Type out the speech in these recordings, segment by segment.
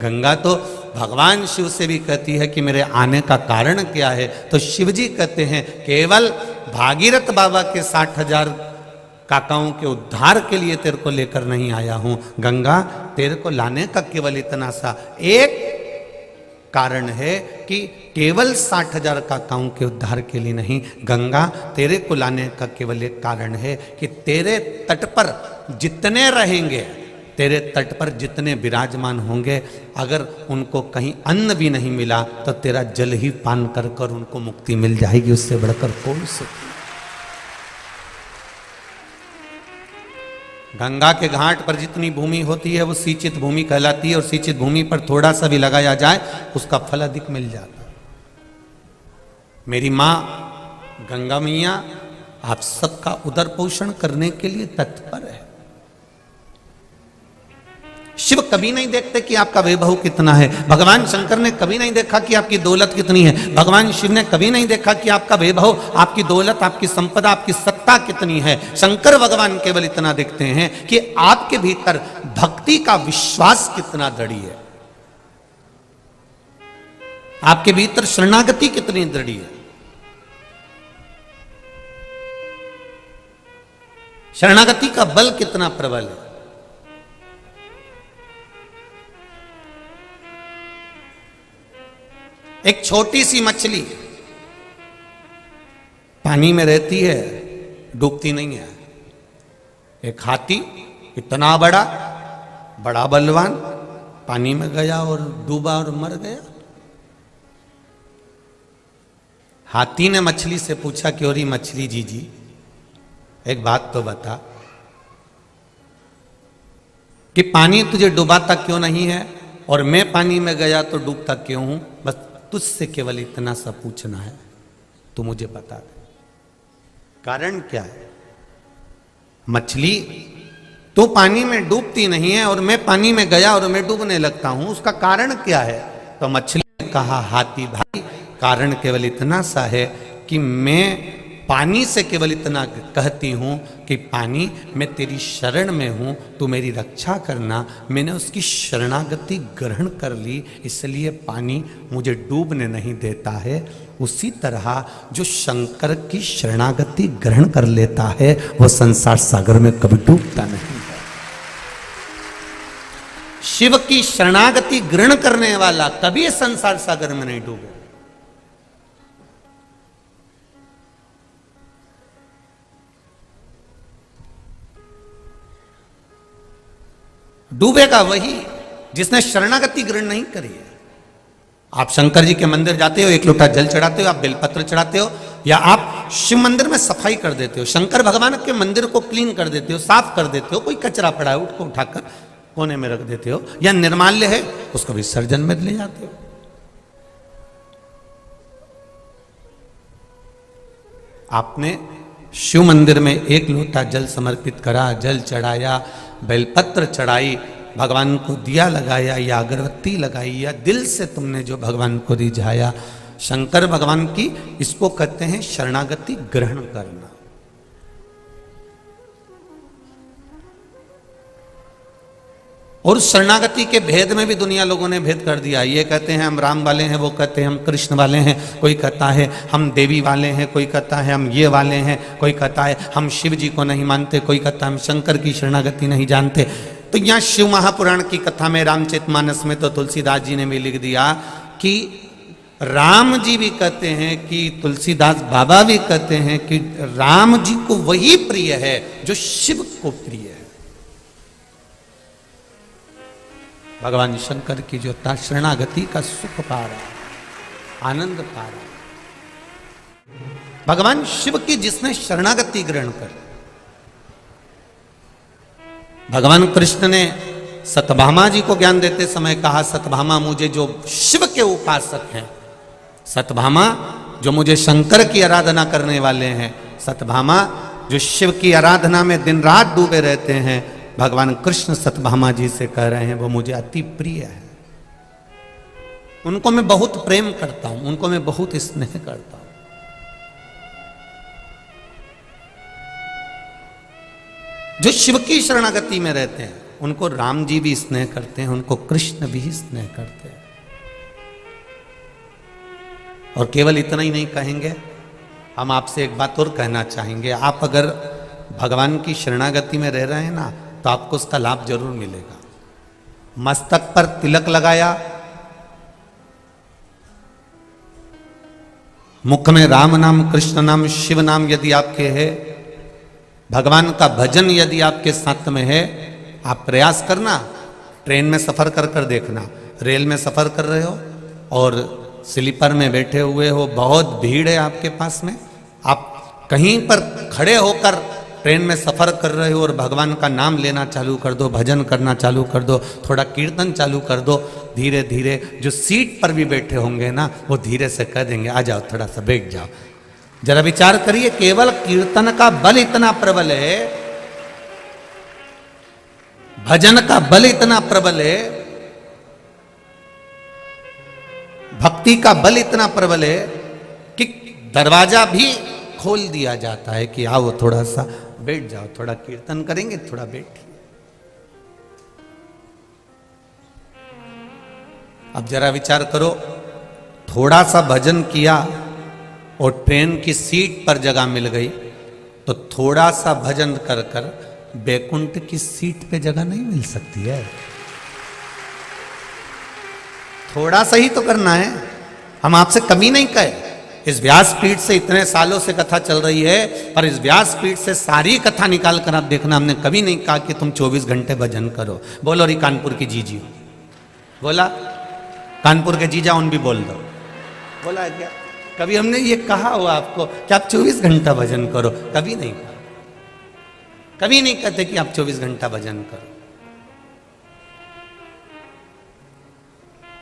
गंगा तो भगवान शिव से भी कहती है कि मेरे आने का कारण क्या है, तो शिव जी कहते हैं केवल भागीरथ बाबा के 60,000 काकाओं के उद्धार के लिए तेरे को लेकर नहीं आया हूं। गंगा तेरे को लाने का केवल इतना सा एक कारण है कि केवल 60,000 काकाओं के उद्धार के लिए नहीं, गंगा तेरे को लाने का केवल एक कारण है कि तेरे तट पर जितने रहेंगे, तेरे तट पर जितने विराजमान होंगे, अगर उनको कहीं अन्न भी नहीं मिला तो तेरा जल ही पान कर कर उनको मुक्ति मिल जाएगी। उससे बढ़कर कौन से। गंगा के घाट पर जितनी भूमि होती है वो सिंचित भूमि कहलाती है, और सिंचित भूमि पर थोड़ा सा भी लगाया जाए उसका फल अधिक मिल जाता है। मेरी मां गंगा मैया आप सबका उदर पोषण करने के लिए तत्पर है। शिव कभी नहीं देखते कि आपका वैभव कितना है, भगवान शंकर ने कभी नहीं देखा कि आपकी दौलत कितनी है, भगवान शिव ने कभी नहीं देखा कि आपका वैभव, आपकी दौलत, आपकी संपदा, आपकी सत्ता कितनी है। शंकर भगवान केवल इतना देखते हैं कि आपके भीतर भक्ति का विश्वास कितना दृढ़ है, आपके भीतर शरणागति कितनी दृढ़ है। शरणागति का बल कितना प्रबल है। एक छोटी सी मछली पानी में रहती है, डूबती नहीं है। एक हाथी इतना बड़ा, बड़ा बलवान, पानी में गया और डूबा और मर गया। हाथी ने मछली से पूछा कि अरे मछली जी एक बात तो बता कि पानी तुझे डुबाता क्यों नहीं है और मैं पानी में गया तो डूबता क्यों हूं। बस तुझसे केवल इतना सा पूछना है, तू मुझे बता दे कारण क्या है। मछली तू पानी में डूबती नहीं है और मैं पानी में गया और मैं डूबने लगता हूं, उसका कारण क्या है। तो मछली ने कहा हाथी भाई कारण केवल इतना सा है कि मैं पानी से केवल इतना कहती हूं कि पानी मैं तेरी शरण में हूं, तू मेरी रक्षा करना। मैंने उसकी शरणागति ग्रहण कर ली, इसलिए पानी मुझे डूबने नहीं देता है। उसी तरह जो शंकर की शरणागति ग्रहण कर लेता है वह संसार सागर में कभी डूबता नहीं है। शिव की शरणागति ग्रहण करने वाला कभी संसार सागर में नहीं डूबे। डूबेगा वही जिसने शरणागति ग्रहण नहीं करी है। आप शंकर जी के मंदिर जाते हो, एक लोटा जल चढ़ाते हो, आप बेलपत्र चढ़ाते हो, या आप शिव मंदिर में सफाई कर देते हो, शंकर भगवान के मंदिर को क्लीन कर देते हो, साफ कर देते हो। कोई कचरा पड़ा है उसको उठाकर कोने में रख देते हो, या निर्माल्य है उसको विसर्जन में ले जाते हो। आपने शिव मंदिर में एक लोटा जल समर्पित करा, जल चढ़ाया, बेलपत्र चढ़ाई, भगवान को दिया लगाया या अगरबत्ती लगाई, या दिल से तुमने जो भगवान को रिझाया, शंकर भगवान की इसको कहते हैं शरणागति ग्रहण करना। और शरणागति के भेद में भी दुनिया लोगों ने भेद कर दिया। ये कहते हैं हम राम वाले हैं, वो कहते हैं हम कृष्ण वाले हैं, कोई कहता है हम देवी वाले हैं, कोई कहता है हम ये वाले हैं, कोई कहता है हम शिव जी को नहीं मानते, कोई कहता है हम शंकर की शरणागति नहीं जानते। तो यहाँ शिव महापुराण की कथा में रामचरितमानस में तो तुलसीदास जी ने भी लिख दिया कि राम जी भी कहते हैं कि तुलसीदास बाबा भी कहते हैं कि राम जी को वही प्रिय है जो शिव को प्रिय है। भगवान शंकर की जो शरणागति का सुख पा रहा, आनंद पा रहा, भगवान शिव की जिसने शरणागति ग्रहण कर। भगवान कृष्ण ने सत्यभामा जी को ज्ञान देते समय कहा सत्यभामा मुझे जो शिव के उपासक हैं, सत्यभामा जो मुझे शंकर की आराधना करने वाले हैं, सत्यभामा जो शिव की आराधना में दिन रात डूबे रहते हैं, भगवान कृष्ण सत्यभामा जी से कह रहे हैं वो मुझे अति प्रिय है, उनको मैं बहुत प्रेम करता हूं, उनको मैं बहुत स्नेह करता हूं। जो शिव की शरणागति में रहते हैं उनको राम जी भी स्नेह करते हैं, उनको कृष्ण भी स्नेह करते हैं। और केवल इतना ही नहीं कहेंगे, हम आपसे एक बात और कहना चाहेंगे। आप अगर भगवान की शरणागति में रह रहे हैं ना, तो आपको उसका लाभ जरूर मिलेगा। मस्तक पर तिलक लगाया, मुख में राम नाम, कृष्ण नाम, शिव नाम यदि आपके है, भगवान का भजन यदि आपके साथ में है, आप प्रयास करना। ट्रेन में सफर कर कर देखना, रेल में सफर कर रहे हो और स्लीपर में बैठे हुए हो, बहुत भीड़ है आपके पास में, आप कहीं पर खड़े होकर ट्रेन में सफर कर रहे हो और भगवान का नाम लेना चालू कर दो, भजन करना चालू कर दो, थोड़ा कीर्तन चालू कर दो। धीरे धीरे जो सीट पर भी बैठे होंगे ना, वो धीरे से कह देंगे आ जाओ, थोड़ा सा बैठ जाओ। जरा विचार करिए, केवल कीर्तन का बल इतना प्रबल है, भजन का बल इतना प्रबल है, भक्ति का बल इतना प्रबल है कि दरवाजा भी खोल दिया जाता है कि आओ थोड़ा सा बैठ जाओ, थोड़ा कीर्तन करेंगे, थोड़ा बैठिए। अब जरा विचार करो, थोड़ा सा भजन किया और ट्रेन की सीट पर जगह मिल गई, तो थोड़ा सा भजन कर कर बैकुंठ की सीट पे जगह नहीं मिल सकती है। थोड़ा सा ही तो करना है। हम आपसे कमी नहीं कहे, इस व्यासपीठ से इतने सालों से कथा चल रही है, पर इस व्यासपीठ से सारी कथा निकाल कर आप देखना, हमने कभी नहीं कहा कि तुम 24 घंटे भजन करो। बोलो री कानपुर की जीजी, बोला कानपुर के जीजा उन भी बोल दो, बोला क्या कभी हमने ये कहा हो आपको कि आप 24 घंटा भजन करो? कभी नहीं कहा, कभी नहीं कहते कि आप 24 घंटा भजन करो।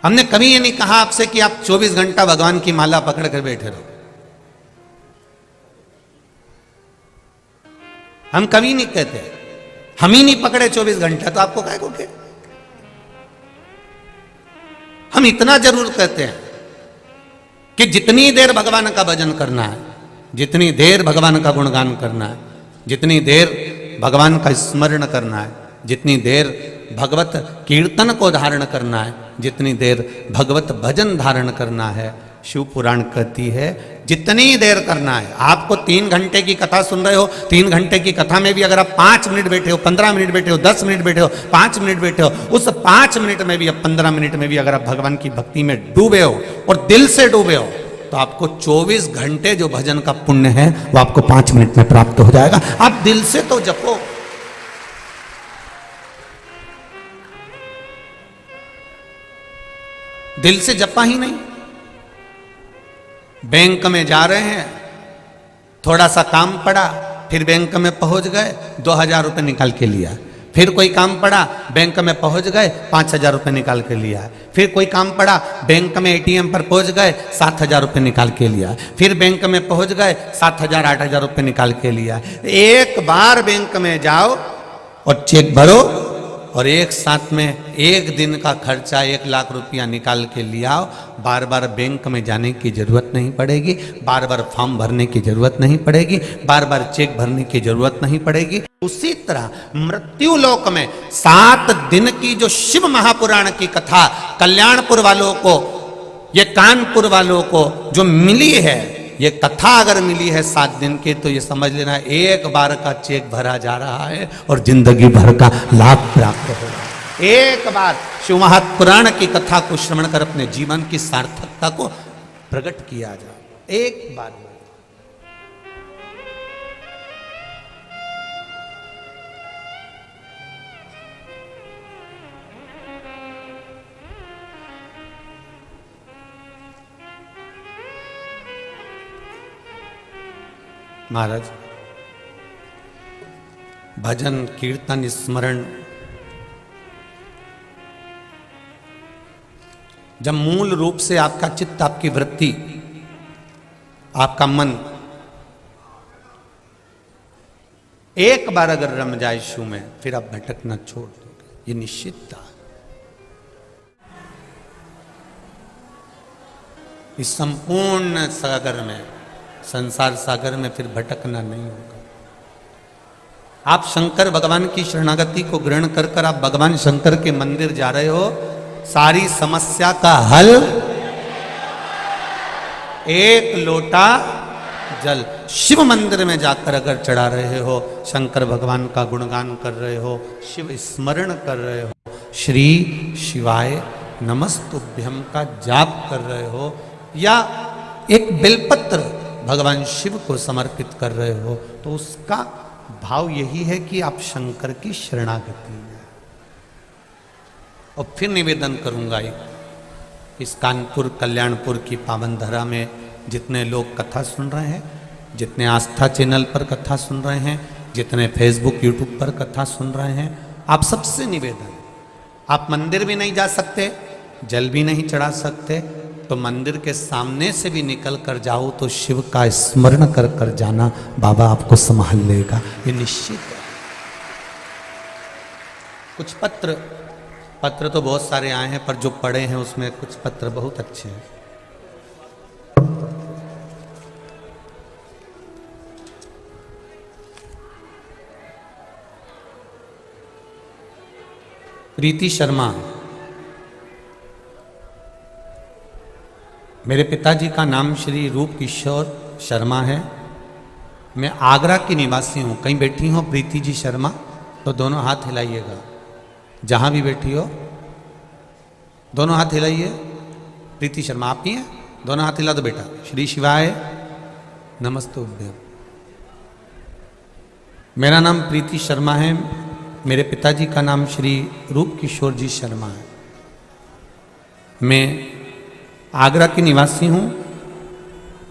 हमने कभी ये नहीं कहा आपसे कि आप 24 घंटा भगवान की माला पकड़ कर बैठे रहो। हम कभी नहीं कहते, हम ही नहीं पकड़े 24 घंटा, तो आपको काय को के? हम इतना जरूर कहते हैं कि जितनी देर भगवान का भजन करना है, जितनी देर भगवान का गुणगान करना है, जितनी देर भगवान का स्मरण करना है, जितनी देर भगवत कीर्तन को धारण करना है, जितनी देर भगवत भजन धारण करना है, शिव पुराण कहती है जितनी देर करना है। आपको 3 घंटे की कथा सुन रहे हो, 3 घंटे की कथा में भी अगर आप 5 मिनट बैठे हो, 15 मिनट बैठे हो, 10 मिनट बैठे हो, 5 मिनट बैठे हो, उस 5 मिनट में भी, 15 मिनट में भी अगर आप भगवान की भक्ति में डूबे हो और दिल से डूबे हो, तो आपको 24 घंटे जो भजन का पुण्य है वो आपको 5 मिनट में प्राप्त हो जाएगा। आप दिल से तो जपो। दिल से जपा ही नहीं। बैंक में जा रहे हैं, थोड़ा सा काम पड़ा, फिर बैंक में पहुंच गए, 2000 रुपये निकाल के लिया। फिर कोई काम पड़ा, बैंक में पहुंच गए, 5000 रुपये निकाल के लिया। फिर कोई काम पड़ा, बैंक में एटीएम पर पहुंच गए, 7000 रुपये निकाल के लिया। फिर बैंक में पहुंच गए, 7000 8000 रुपये निकाल के लिया। एक बार बैंक में जाओ और चेक भरो और एक साथ में एक दिन का खर्चा 1 लाख रुपया निकाल के लियाओ। बार बार बैंक में जाने की जरूरत नहीं पड़ेगी, बार बार फॉर्म भरने की जरूरत नहीं पड़ेगी, बार बार चेक भरने की जरूरत नहीं पड़ेगी। उसी तरह मृत्यु लोक में 7 दिन की जो शिव महापुराण की कथा कल्याणपुर वालों को, ये कानपुर वालों को जो मिली है, ये कथा अगर मिली है 7 दिन की, तो ये समझ लेना एक बार का चेक भरा जा रहा है और जिंदगी भर का लाभ प्राप्त होगा। एक बार शिव महापुराण की कथा को श्रवण कर अपने जीवन की सार्थकता को प्रकट किया जाए। एक बार महाराज, भजन कीर्तन स्मरण जब मूल रूप से आपका चित्त, आपकी वृत्ति, आपका मन एक बार अगर रम जाए शिव में, फिर आप भटकना छोड़ दोगे, ये निश्चित था। इस संपूर्ण सागर में, संसार सागर में फिर भटकना नहीं होगा। आप शंकर भगवान की शरणागति को ग्रहण कर कर आप भगवान शंकर के मंदिर जा रहे हो, सारी समस्या का हल एक लोटा जल। शिव मंदिर में जाकर अगर चढ़ा रहे हो, शंकर भगवान का गुणगान कर रहे हो, शिव स्मरण कर रहे हो, श्री शिवाय नमस्तुभ्यम का जाप कर रहे हो, या एक बेलपत्र भगवान शिव को समर्पित कर रहे हो, तो उसका भाव यही है कि आप शंकर की शरणागति है। और फिर निवेदन करूंगा, इस कानपुर कल्याणपुर की पावन धरा में जितने लोग कथा सुन रहे हैं, जितने आस्था चैनल पर कथा सुन रहे हैं, जितने फेसबुक यूट्यूब पर कथा सुन रहे हैं, आप सबसे निवेदन, आप मंदिर भी नहीं जा सकते, जल भी नहीं चढ़ा सकते, तो मंदिर के सामने से भी निकल कर जाओ तो शिव का स्मरण कर कर जाना, बाबा आपको संभाल लेगा, ये निश्चित है। कुछ पत्र तो बहुत सारे आए हैं, पर जो पढ़े हैं उसमें कुछ पत्र बहुत अच्छे हैं। प्रीति शर्मा, मेरे पिताजी का नाम श्री रूप किशोर शर्मा है, मैं आगरा की निवासी हूँ। कहीं बैठी हो प्रीति जी शर्मा तो दोनों हाथ हिलाइएगा, जहाँ भी बैठी हो दोनों हाथ हिलाइए। प्रीति शर्मा आप ही हैं, दोनों हाथ हिला दो बेटा। श्री शिवाय नमस्तुभ्यम। मेरा नाम प्रीति शर्मा है, मेरे पिताजी का नाम श्री रूप किशोर जी शर्मा है। मैं आगरा की निवासी हूँ।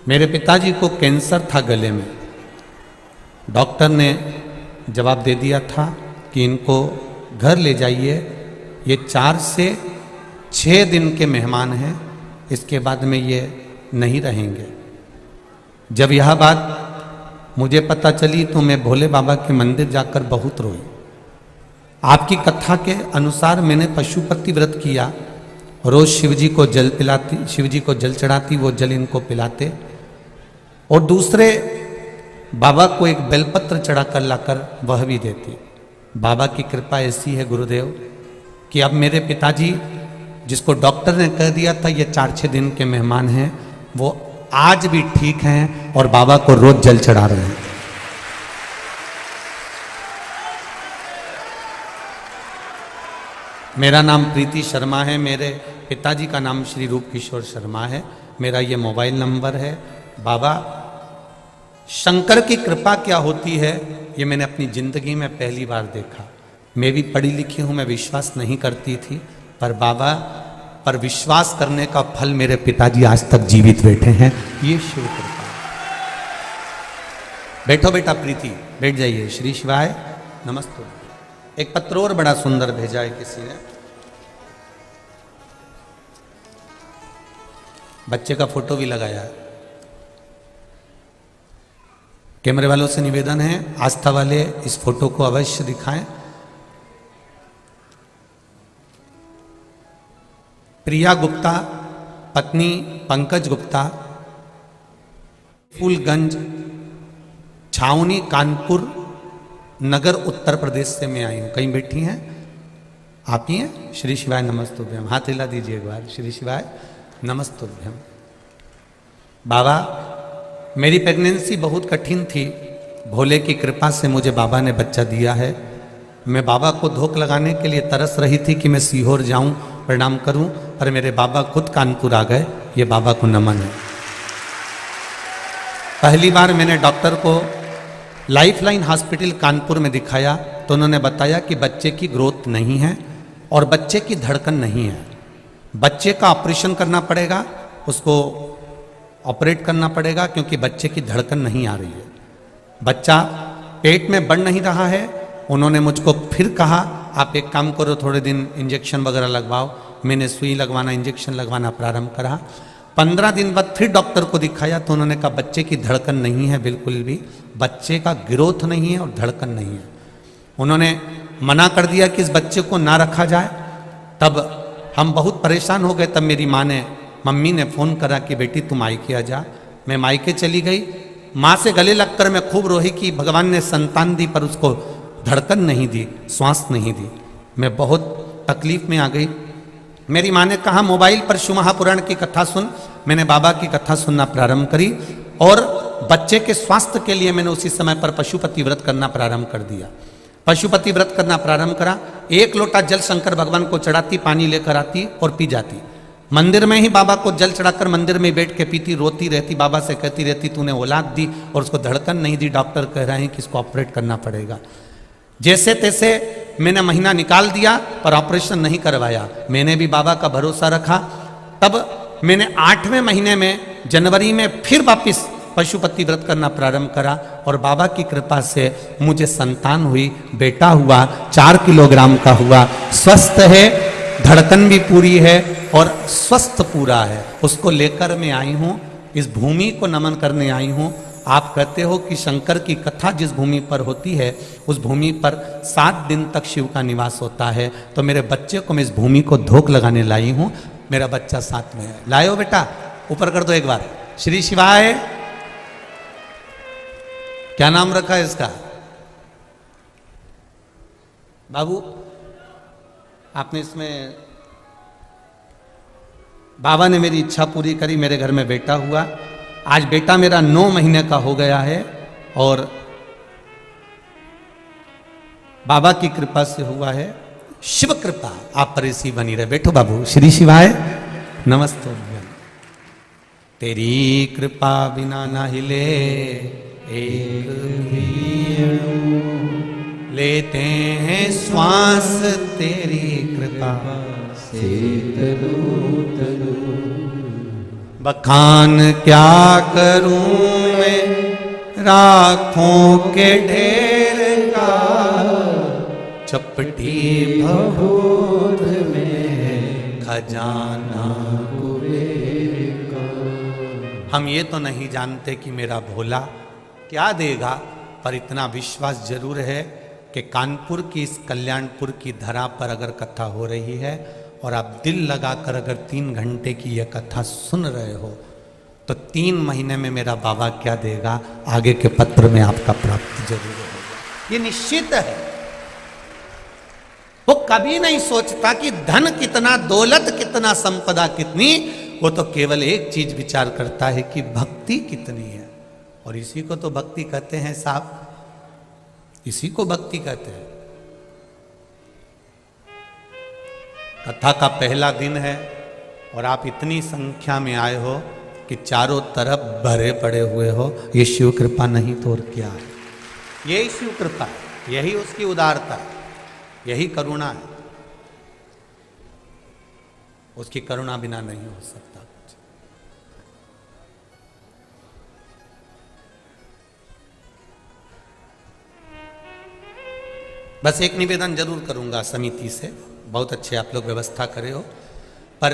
मेरे पिताजी को कैंसर था गले में, डॉक्टर ने जवाब दे दिया था कि इनको घर ले जाइए, ये 4 से 6 दिन के मेहमान हैं, इसके बाद में ये नहीं रहेंगे। जब यह बात मुझे पता चली तो मैं भोले बाबा के मंदिर जाकर बहुत रोई। आपकी कथा के अनुसार मैंने पशुपति व्रत किया, रोज शिवजी को जल पिलाती, शिवजी को जल चढ़ाती, वो जल इनको पिलाते, और दूसरे बाबा को एक बेलपत्र चढ़ाकर लाकर वह भी देती। बाबा की कृपा ऐसी है गुरुदेव कि अब मेरे पिताजी, जिसको डॉक्टर ने कह दिया था ये 4-6 दिन के मेहमान हैं, वो आज भी ठीक हैं और बाबा को रोज जल चढ़ा रहे हैं। मेरा नाम प्रीति शर्मा है, मेरे पिताजी का नाम श्री रूप किशोर शर्मा है, मेरा ये मोबाइल नंबर है। बाबा शंकर की कृपा क्या होती है ये मैंने अपनी ज़िंदगी में पहली बार देखा। मैं भी पढ़ी लिखी हूँ, मैं विश्वास नहीं करती थी, पर बाबा पर विश्वास करने का फल मेरे पिताजी आज तक जीवित बैठे हैं, ये शिव कृपा। बैठो बेटा प्रीति, बैठ जाइए। श्री शिवाय नमस्ते। एक पत्र और बड़ा सुंदर भेजा है किसी ने, बच्चे का फोटो भी लगाया है। कैमरे वालों से निवेदन है, आस्था वाले इस फोटो को अवश्य दिखाएं। प्रिया गुप्ता, पत्नी पंकज गुप्ता, फूलगंज, छावनी, कानपुर नगर, उत्तर प्रदेश से मैं आई हूँ। कहीं बैठी हैं आप ही हैं? श्री शिवाय नमस्तुभ्यम, हाथ हिला दीजिए एक बार। श्री शिवाय नमस्तुभ्यम। बाबा मेरी प्रेगनेंसी बहुत कठिन थी, भोले की कृपा से मुझे बाबा ने बच्चा दिया है। मैं बाबा को धोख लगाने के लिए तरस रही थी कि मैं सीहोर जाऊं, प्रणाम करूं, पर मेरे बाबा खुद कानपुर आ गए। ये बाबा को नमन है। पहली बार मैंने डॉक्टर को लाइफलाइन हॉस्पिटल कानपुर में दिखाया तो उन्होंने बताया कि बच्चे की ग्रोथ नहीं है और बच्चे की धड़कन नहीं है, बच्चे का ऑपरेशन करना पड़ेगा, उसको ऑपरेट करना पड़ेगा क्योंकि बच्चे की धड़कन नहीं आ रही है, बच्चा पेट में बढ़ नहीं रहा है। उन्होंने मुझको फिर कहा आप एक काम करो, थोड़े दिन इंजेक्शन वगैरह लगवाओ। मैंने सुई लगवाना, इंजेक्शन लगवाना प्रारंभ करा। 15 दिन बाद फिर डॉक्टर को दिखाया तो उन्होंने कहा बच्चे की धड़कन नहीं है, बिल्कुल भी बच्चे का ग्रोथ नहीं है और धड़कन नहीं है। उन्होंने मना कर दिया कि इस बच्चे को ना रखा जाए। तब हम बहुत परेशान हो गए। तब मेरी मम्मी ने फ़ोन करा कि बेटी तुम मायके आ जा। मैं मायके चली गई। माँ से गले लगकर मैं खूब रोही कि भगवान ने संतान दी पर उसको धड़कन नहीं दी, श्वास नहीं दी। मैं बहुत तकलीफ में आ गई। मेरी माँ ने कहा मोबाइल पर शिव महापुराण की कथा सुन। मैंने बाबा की कथा सुनना प्रारंभ करी और बच्चे के स्वास्थ्य के लिए मैंने उसी समय पर पशुपति व्रत करना प्रारंभ कर दिया। पशुपति व्रत करना प्रारंभ करा। 1 लोटा जल शंकर भगवान को चढ़ाती, पानी लेकर आती और पी जाती। मंदिर में ही बाबा को जल चढ़ाकर मंदिर में बैठ के पीती, रोती रहती, बाबा से कहती रहती तूने औलाद दी और उसको धड़कन नहीं दी, डॉक्टर कह रहे हैं कि इसको ऑपरेट करना पड़ेगा। जैसे तैसे मैंने महीना निकाल दिया पर ऑपरेशन नहीं करवाया। मैंने भी बाबा का भरोसा रखा। तब मैंने 8वें महीने में जनवरी में फिर वापिस पशुपति व्रत करना प्रारंभ करा और बाबा की कृपा से मुझे संतान हुई, बेटा हुआ, 4 किलोग्राम का हुआ, स्वस्थ है, धड़कन भी पूरी है और स्वस्थ पूरा है। उसको लेकर मैं आई हूँ, इस भूमि को नमन करने आई हूँ। आप कहते हो कि शंकर की कथा जिस भूमि पर होती है उस भूमि पर 7 दिन तक शिव का निवास होता है। तो मेरे बच्चे को मैं इस भूमि को धोख लगाने लाई हूँ। मेरा बच्चा साथ में है। लायो बेटा, ऊपर कर दो एक बार। श्री शिवाय। क्या नाम रखा है इसका? बाबू, आपने इसमें, बाबा ने मेरी इच्छा पूरी करी, मेरे घर में बेटा हुआ। आज बेटा मेरा 9 महीने का हो गया है और बाबा की कृपा से हुआ है। शिव कृपा आप पर ऐसी बनी रहे। बैठो बाबू। श्री शिवाय। नमस्ते। तेरी कृपा बिना ना हिले एक भी अणु, लेते हैं श्वास तेरी कृपा से तनु तनु। बखान क्या करूं मैं राखों के ढेर का, चपटी भभूत में खजाना कुबेर का। हम ये तो नहीं जानते कि मेरा भोला क्या देगा, पर इतना विश्वास जरूर है कि कानपुर की इस कल्याणपुर की धरा पर अगर कथा हो रही है और आप दिल लगाकर अगर 3 घंटे की यह कथा सुन रहे हो तो 3 महीने में मेरा बाबा क्या देगा आगे के पत्र में आपका प्राप्त जरूर होगा। ये निश्चित है। वो कभी नहीं सोचता कि धन कितना, दौलत कितना, संपदा कितनी। वो तो केवल एक चीज विचार करता है कि भक्ति कितनी है। और इसी को तो भक्ति कहते हैं साहब, इसी को भक्ति कहते हैं। कथा का पहला दिन है और आप इतनी संख्या में आए हो कि चारों तरफ भरे पड़े हुए हो। ये शिव कृपा नहीं तो और क्या है? यही शिव कृपा है, यही उसकी उदारता है, यही करुणा है। उसकी करुणा बिना नहीं हो सकता। बस एक निवेदन जरूर करूंगा समिति से, बहुत अच्छे आप लोग व्यवस्था करे हो, पर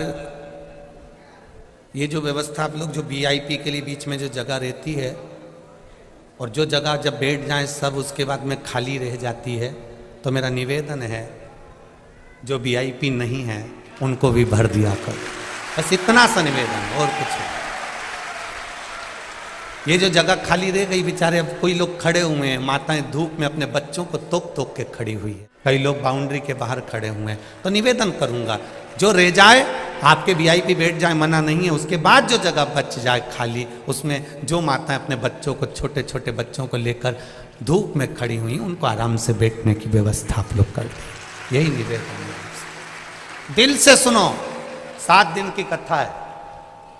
ये जो व्यवस्था आप लोग जो वीआईपी के लिए बीच में जो जगह रहती है और जो जगह जब बैठ जाए सब उसके बाद में खाली रह जाती है, तो मेरा निवेदन है जो वीआईपी नहीं है उनको भी भर दिया कर। बस इतना सा निवेदन, और कुछ नहीं। ये जो जगह खाली रह गई, बेचारे अब कोई लोग खड़े हुए हैं, माताएं धूप में अपने बच्चों को तोक तोक के खड़ी हुई है, कई लोग बाउंड्री के बाहर खड़े हुए हैं। तो निवेदन करूंगा जो रह जाए आपके वीआईपी बैठ जाए, मना नहीं है। उसके बाद जो जगह बच जाए खाली, उसमें जो माताएं अपने बच्चों को, छोटे छोटे बच्चों को लेकर धूप में खड़ी हुई, उनको आराम से बैठने की व्यवस्था आप लोग कर दें। यही निवेदन है। दिल से सुनो। 7 दिन की कथा है।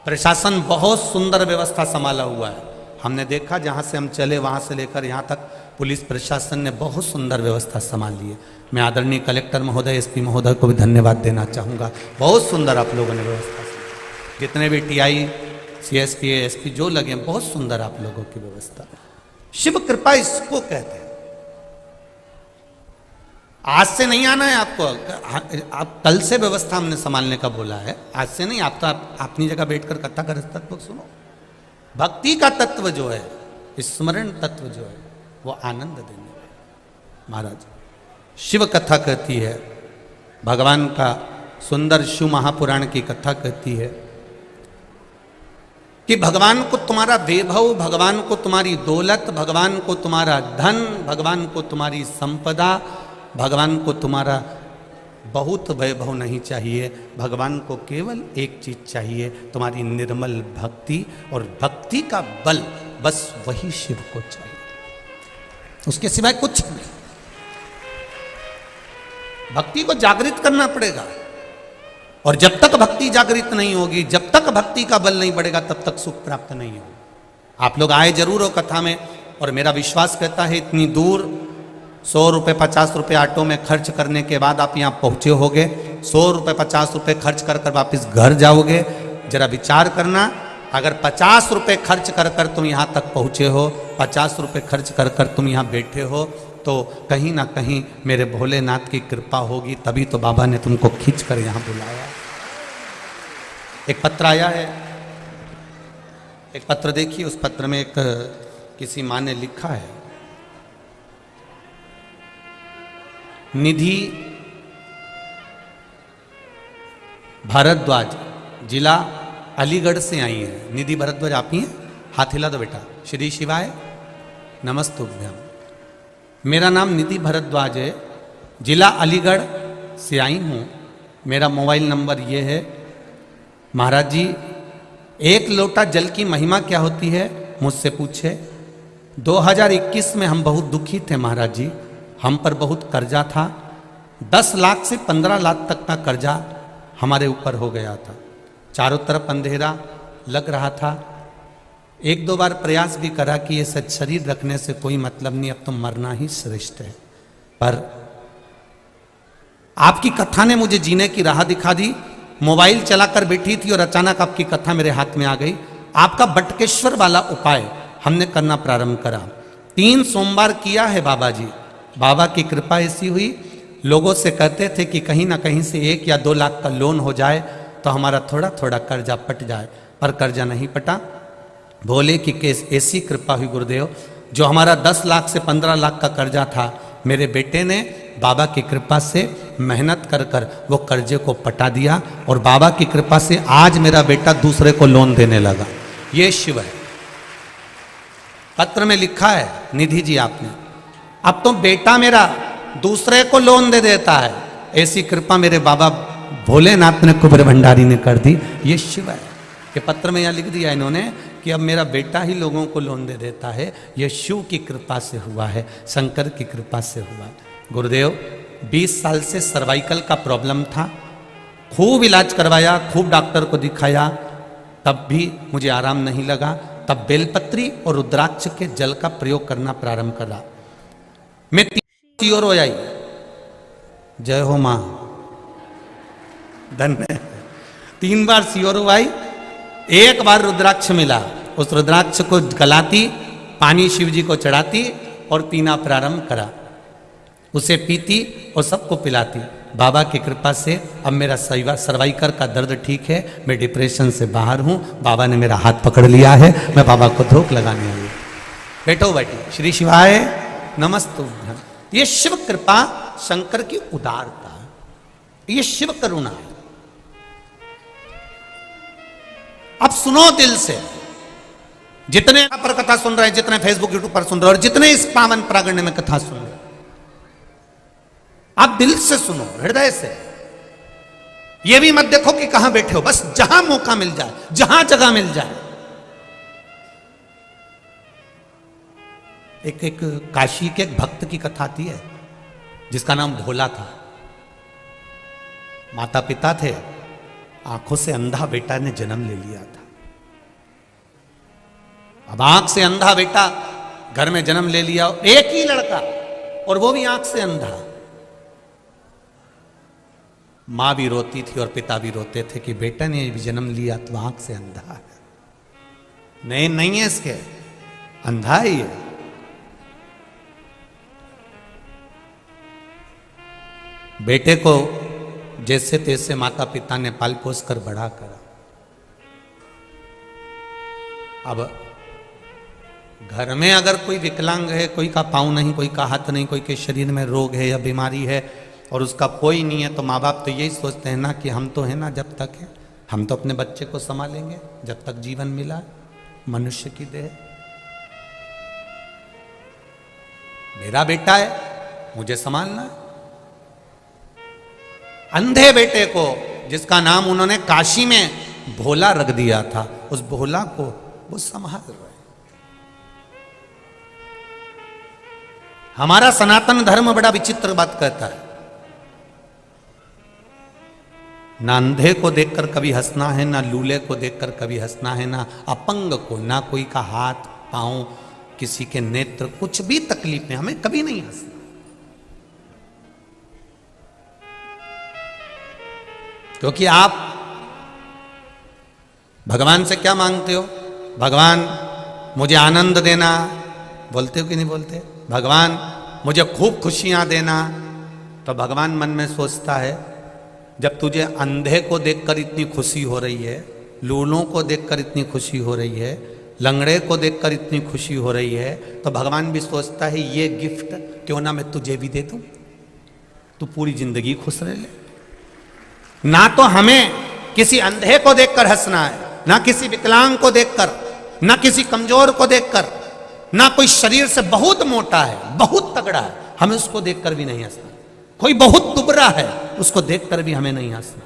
प्रशासन बहुत सुंदर व्यवस्था संभाला हुआ है। हमने देखा जहाँ से हम चले वहाँ से लेकर यहाँ तक पुलिस प्रशासन ने बहुत सुंदर व्यवस्था संभाल ली है। मैं आदरणीय कलेक्टर महोदय, एसपी महोदय को भी धन्यवाद देना चाहूँगा। बहुत सुंदर आप लोगों ने व्यवस्था संभाली। जितने भी टीआई, सीएसपी, एसपी जो लगे, बहुत सुंदर आप लोगों की व्यवस्था। शिव कृपा इसको कहते हैं। आज से नहीं आना है आपको, आप कल से व्यवस्था हमने संभालने का बोला है, आज से नहीं। आप तो अपनी जगह बैठकर कथा कर तत्व सुनो। भक्ति का तत्व जो है, स्मरण तत्व जो है, वो आनंद देने वाला। महाराज शिव कथा कहती है, भगवान का सुंदर शिव महापुराण की कथा कहती है कि भगवान को तुम्हारा वैभव, भगवान को तुम्हारी दौलत, भगवान को तुम्हारा धन, भगवान को तुम्हारी संपदा, भगवान को तुम्हारा बहुत वैभव नहीं चाहिए। भगवान को केवल एक चीज चाहिए, तुम्हारी निर्मल भक्ति, और भक्ति का बल, बस वही शिव को चाहिए, उसके सिवाय कुछ नहीं। भक्ति को जागृत करना पड़ेगा, और जब तक भक्ति जागृत नहीं होगी, जब तक भक्ति का बल नहीं बढ़ेगा, तब तक सुख प्राप्त नहीं होगा। आप लोग आए जरूर हो कथा में, और मेरा विश्वास कहता है इतनी दूर 100 रुपये 50 रुपये ऑटो में खर्च करने के बाद आप यहाँ पहुँचे होगे, 100 रुपये 50 रुपये खर्च कर कर वापस घर जाओगे। जरा विचार करना, अगर 50 रुपये खर्च कर कर तुम यहाँ तक पहुँचे हो, 50 रुपये खर्च कर कर तुम यहाँ बैठे हो, तो कहीं ना कहीं मेरे भोलेनाथ की कृपा होगी, तभी तो बाबा ने तुमको खींच कर यहाँ बुलाया। एक पत्र आया है, एक पत्र देखिए, उस पत्र में एक किसी माँ ने लिखा है, निधि भारद्वाज, जिला अलीगढ़ से आई है। निधि भारद्वाज आप ही हैं? हाथ हिला दो बेटा। श्री शिवाय नमस्तुभ्यम। मेरा नाम निधि भारद्वाज है, जिला अलीगढ़ से आई हूँ। मेरा मोबाइल नंबर ये है। महाराज जी, 1 लोटा जल की महिमा क्या होती है मुझसे पूछे। 2021 में हम बहुत दुखी थे महाराज जी, हम पर बहुत कर्जा था। 10 लाख से 15 लाख तक का कर्जा हमारे ऊपर हो गया था। चारों तरफ अंधेरा लग रहा था। 1-2 बार प्रयास भी करा कि ये सच शरीर रखने से कोई मतलब नहीं, अब तो मरना ही श्रेष्ठ है। पर आपकी कथा ने मुझे जीने की राह दिखा दी। मोबाइल चलाकर बैठी थी और अचानक आपकी कथा मेरे हाथ में आ गई। आपका बटकेश्वर वाला उपाय हमने करना प्रारंभ करा। 3 सोमवार किया है बाबा जी। बाबा की कृपा ऐसी हुई, लोगों से कहते थे कि कहीं ना कहीं से 1 या 2 लाख का लोन हो जाए तो हमारा थोड़ा थोड़ा कर्जा पट जाए, पर कर्जा नहीं पटा। भोले की केस ऐसी कृपा हुई गुरुदेव, जो हमारा 10 लाख से 15 लाख का कर्जा था, मेरे बेटे ने बाबा की कृपा से मेहनत कर कर वो कर्जे को पटा दिया, और बाबा की कृपा से आज मेरा बेटा दूसरे को लोन देने लगा। ये शिव है। पत्र में लिखा है निधि जी आपने, अब तो बेटा मेरा दूसरे को लोन दे देता है। ऐसी कृपा मेरे बाबा भोलेनाथ ने, कुबेर भंडारी ने कर दी। ये शिव है। ये पत्र में यहाँ लिख दिया इन्होंने कि अब मेरा बेटा ही लोगों को लोन दे देता है। यह शिव की कृपा से हुआ है, शंकर की कृपा से हुआ है। गुरुदेव, 20 साल से सर्वाइकल का प्रॉब्लम था, खूब इलाज करवाया, खूब डॉक्टर को दिखाया, तब भी मुझे आराम नहीं लगा। तब बेलपत्री और रुद्राक्ष के जल का प्रयोग करना प्रारंभ करा। मैं 3 और हो आई। जय हो मां, धन्य। 3 बार सियोर आई, 1 बार रुद्राक्ष मिला। उस रुद्राक्ष को गलाती, पानी शिव जी को चढ़ाती और पीना प्रारंभ करा। उसे पीती और सबको पिलाती। बाबा की कृपा से अब मेरा सर्वाइकल का दर्द ठीक है, मैं डिप्रेशन से बाहर हूँ। बाबा ने मेरा हाथ पकड़ लिया है, मैं बाबा को धोख लगाने आई। बैठो बैठी। श्री शिवाय नमस्तुभ्यम। ये शिव कृपा, शंकर की उदारता, ये शिव करुणा है। अब सुनो दिल से, जितने पर कथा सुन रहे हैं, जितने फेसबुक यूट्यूब पर सुन रहे हैं, और जितने इस पावन प्रांगण में कथा सुन रहे हैं, आप दिल से सुनो, हृदय से। यह भी मत देखो कि कहां बैठे हो, बस जहां मौका मिल जाए, जहां जगह मिल जाए। एक काशी के एक भक्त की कथा आती है, जिसका नाम भोला था। माता पिता थे, आंखों से अंधा बेटा ने जन्म ले लिया था। अब आंख से अंधा बेटा घर में जन्म ले लिया, एक ही लड़का, और वो भी आंख से अंधा। मां भी रोती थी और पिता भी रोते थे कि बेटा ने भी जन्म लिया तो आंख से अंधा है। नहीं है इसके, अंधा ही है। बेटे को जैसे तैसे माता पिता ने पाल पोस कर बड़ा करा। अब घर में अगर कोई विकलांग है, कोई का पाँव नहीं, कोई का हाथ नहीं, कोई के शरीर में रोग है या बीमारी है, और उसका कोई नहीं है, तो माँ बाप तो यही सोचते हैं ना कि हम तो है ना जब तक है, हम तो अपने बच्चे को संभालेंगे जब तक जीवन मिला, मनुष्य की देह। मेरा बेटा है, मुझे संभालना है। अंधे बेटे को, जिसका नाम उन्होंने काशी में भोला रख दिया था, उस भोला को वो संभाल रहे। हमारा सनातन धर्म बड़ा विचित्र बात कहता है, ना अंधे को देखकर कभी हंसना है, ना लूले को देखकर कभी हंसना है, ना अपंग को, ना कोई का हाथ पांव, किसी के नेत्र, कुछ भी तकलीफ में हमें कभी नहीं हंसना। क्योंकि आप भगवान से क्या मांगते हो? भगवान मुझे आनंद देना, बोलते हो कि नहीं बोलते? भगवान मुझे खूब खुशियां देना। तो भगवान मन में सोचता है, जब तुझे अंधे को देखकर इतनी खुशी हो रही है, लूलों को देखकर इतनी खुशी हो रही है, लंगड़े को देखकर इतनी खुशी हो रही है, तो भगवान भी सोचता है ये गिफ्ट क्यों ना मैं तुझे भी दे दूं, तू पूरी जिंदगी खुश रह ले। ना तो हमें किसी अंधे को देखकर हंसना है, ना किसी विकलांग को देखकर, ना किसी कमजोर को देखकर, ना कोई शरीर से बहुत मोटा है, बहुत तगड़ा है, हमें उसको देखकर भी नहीं हंसना। कोई बहुत दुबरा है, उसको देखकर भी हमें नहीं हंसना।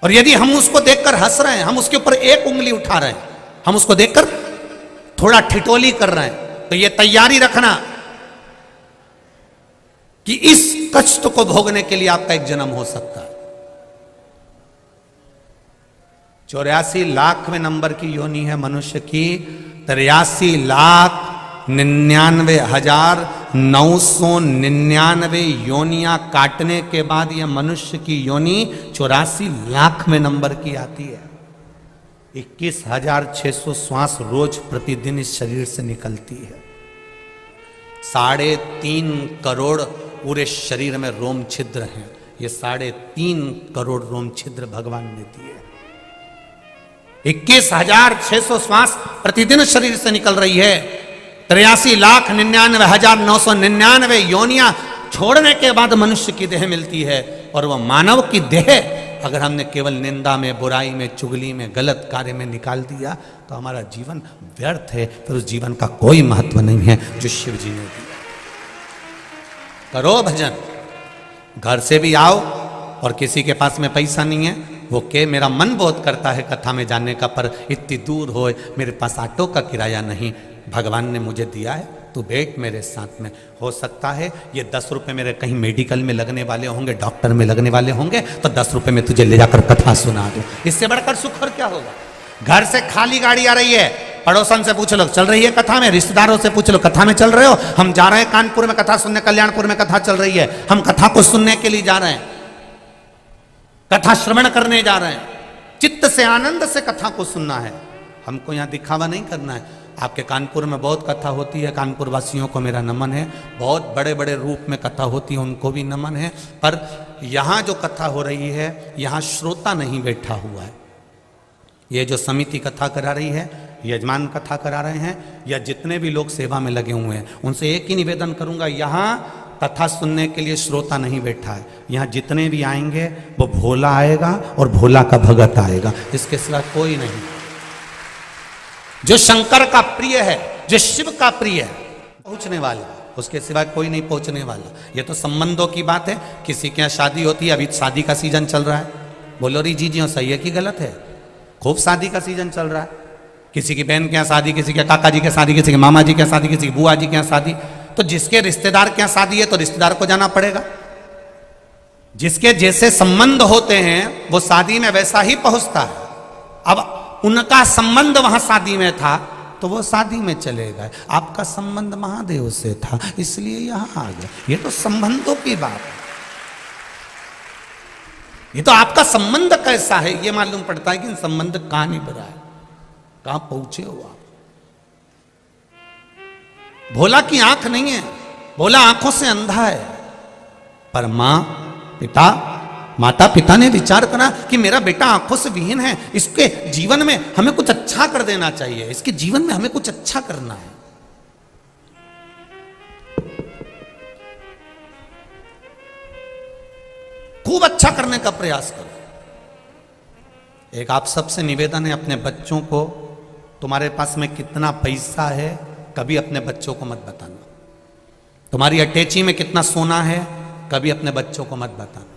और यदि हम उसको देखकर हंस रहे हैं, हम उसके ऊपर एक उंगली उठा रहे हैं, हम उसको देखकर थोड़ा ठिठोली कर रहे हैं, तो ये तैयारी रखना कि इस कष्ट को भोगने के लिए आपका एक जन्म हो सकता है। 84 लाखवें नंबर की योनि है मनुष्य की। 83,99,999 योनियां काटने के बाद यह मनुष्य की योनि 84 लाख में नंबर की आती है। 21,600 श्वास रोज प्रतिदिन इस शरीर से निकलती है। 3.5 करोड़ पूरे शरीर में रोम छिद्र हैं। ये 3.5 करोड़ रोम छिद्र भगवान ने दिए। 21,600 श्वास प्रतिदिन शरीर से निकल रही है। 83,99,999 योनियां छोड़ने के बाद मनुष्य की देह मिलती है। और वह मानव की देह अगर हमने केवल निंदा में, बुराई में, चुगली में, गलत कार्य में निकाल दिया तो हमारा जीवन व्यर्थ है। फिर उस जीवन का कोई महत्व नहीं है जो शिव जी ने दिया। करो भजन, घर से भी आओ, और किसी के पास में पैसा नहीं है, वो के मेरा मन बहुत करता है कथा में जाने का, पर इतनी दूर हो, मेरे पास ऑटो का किराया नहीं, भगवान ने मुझे दिया है, तू बैठ मेरे साथ में। हो सकता है ये 10 रुपए मेरे कहीं मेडिकल में लगने वाले होंगे, डॉक्टर में लगने वाले होंगे, तो 10 रुपए में तुझे ले जाकर कथा सुना दूं। इससे बढ़कर सुख और क्या होगा? घर से खाली गाड़ी आ रही है, पड़ोसन से पूछ लो चल रही है कथा में, रिश्तेदारों से पूछ लो कथा में चल रहे हो, हम जा रहे हैं कानपुर में कथा सुनने, कल्याणपुर में कथा चल रही है, हम कथा को सुनने के लिए जा रहे हैं, कथा श्रवण करने जा रहे हैं, चित्त से आनंद से कथा को सुनना है, हमको यहाँ दिखावा नहीं करना है। आपके कानपुर में बहुत कथा होती है, कानपुर वासियों को मेरा नमन है, बहुत बड़े बड़े रूप में कथा होती है, उनको भी नमन है। पर यहाँ जो कथा हो रही है, यहाँ श्रोता नहीं बैठा हुआ है। ये जो समिति कथा करा रही है, यजमान कथा करा रहे हैं, या जितने भी लोग सेवा में लगे हुए हैं, उनसे एक ही निवेदन करूंगा, यहाँ कथा सुनने के लिए श्रोता नहीं बैठा है। यहाँ जितने भी आएंगे वो भोला आएगा और भोला का भगत आएगा, इसके सिवा कोई नहीं। जो शंकर का प्रिय है, जो शिव का प्रिय है, पहुंचने वाला, उसके सिवा कोई नहीं पहुंचने वाला। ये तो संबंधों की बात है। किसी के यहाँ शादी होती है, अभी शादी का सीजन चल रहा है, बोलो री जी जी सही है कि गलत है? खूब शादी का सीजन चल रहा है। किसी की बहन के यहाँ शादी, किसी के काका जी के शादी, किसी के मामा जी के शादी, किसी की बुआ जी के यहाँ शादी। तो जिसके रिश्तेदार के यहाँ शादी है तो रिश्तेदार को जाना पड़ेगा। जिसके जैसे संबंध होते हैं वो शादी में वैसा ही पहुंचता है। अब उनका संबंध वहां शादी में था तो वो शादी में चले गए, आपका संबंध महादेव से था इसलिए यहां आ गए। ये तो संबंधों की बात है। ये तो आपका संबंध कैसा है ये मालूम पड़ता है कि संबंध कहां निभ रहा है, कहां पहुंचे हो आप। भोला की आंख नहीं है, भोला आंखों से अंधा है। पर माता पिता ने विचार करा कि मेरा बेटा आंखों से विहीन है, इसके जीवन में हमें कुछ अच्छा कर देना चाहिए, इसके जीवन में हमें कुछ अच्छा करना है। खूब अच्छा करने का प्रयास करो। एक आप सबसे निवेदन है, अपने बच्चों को, तुम्हारे पास में कितना पैसा है कभी अपने बच्चों को मत बताना। तुम्हारी अटैची में कितना सोना है कभी अपने बच्चों को मत बताना।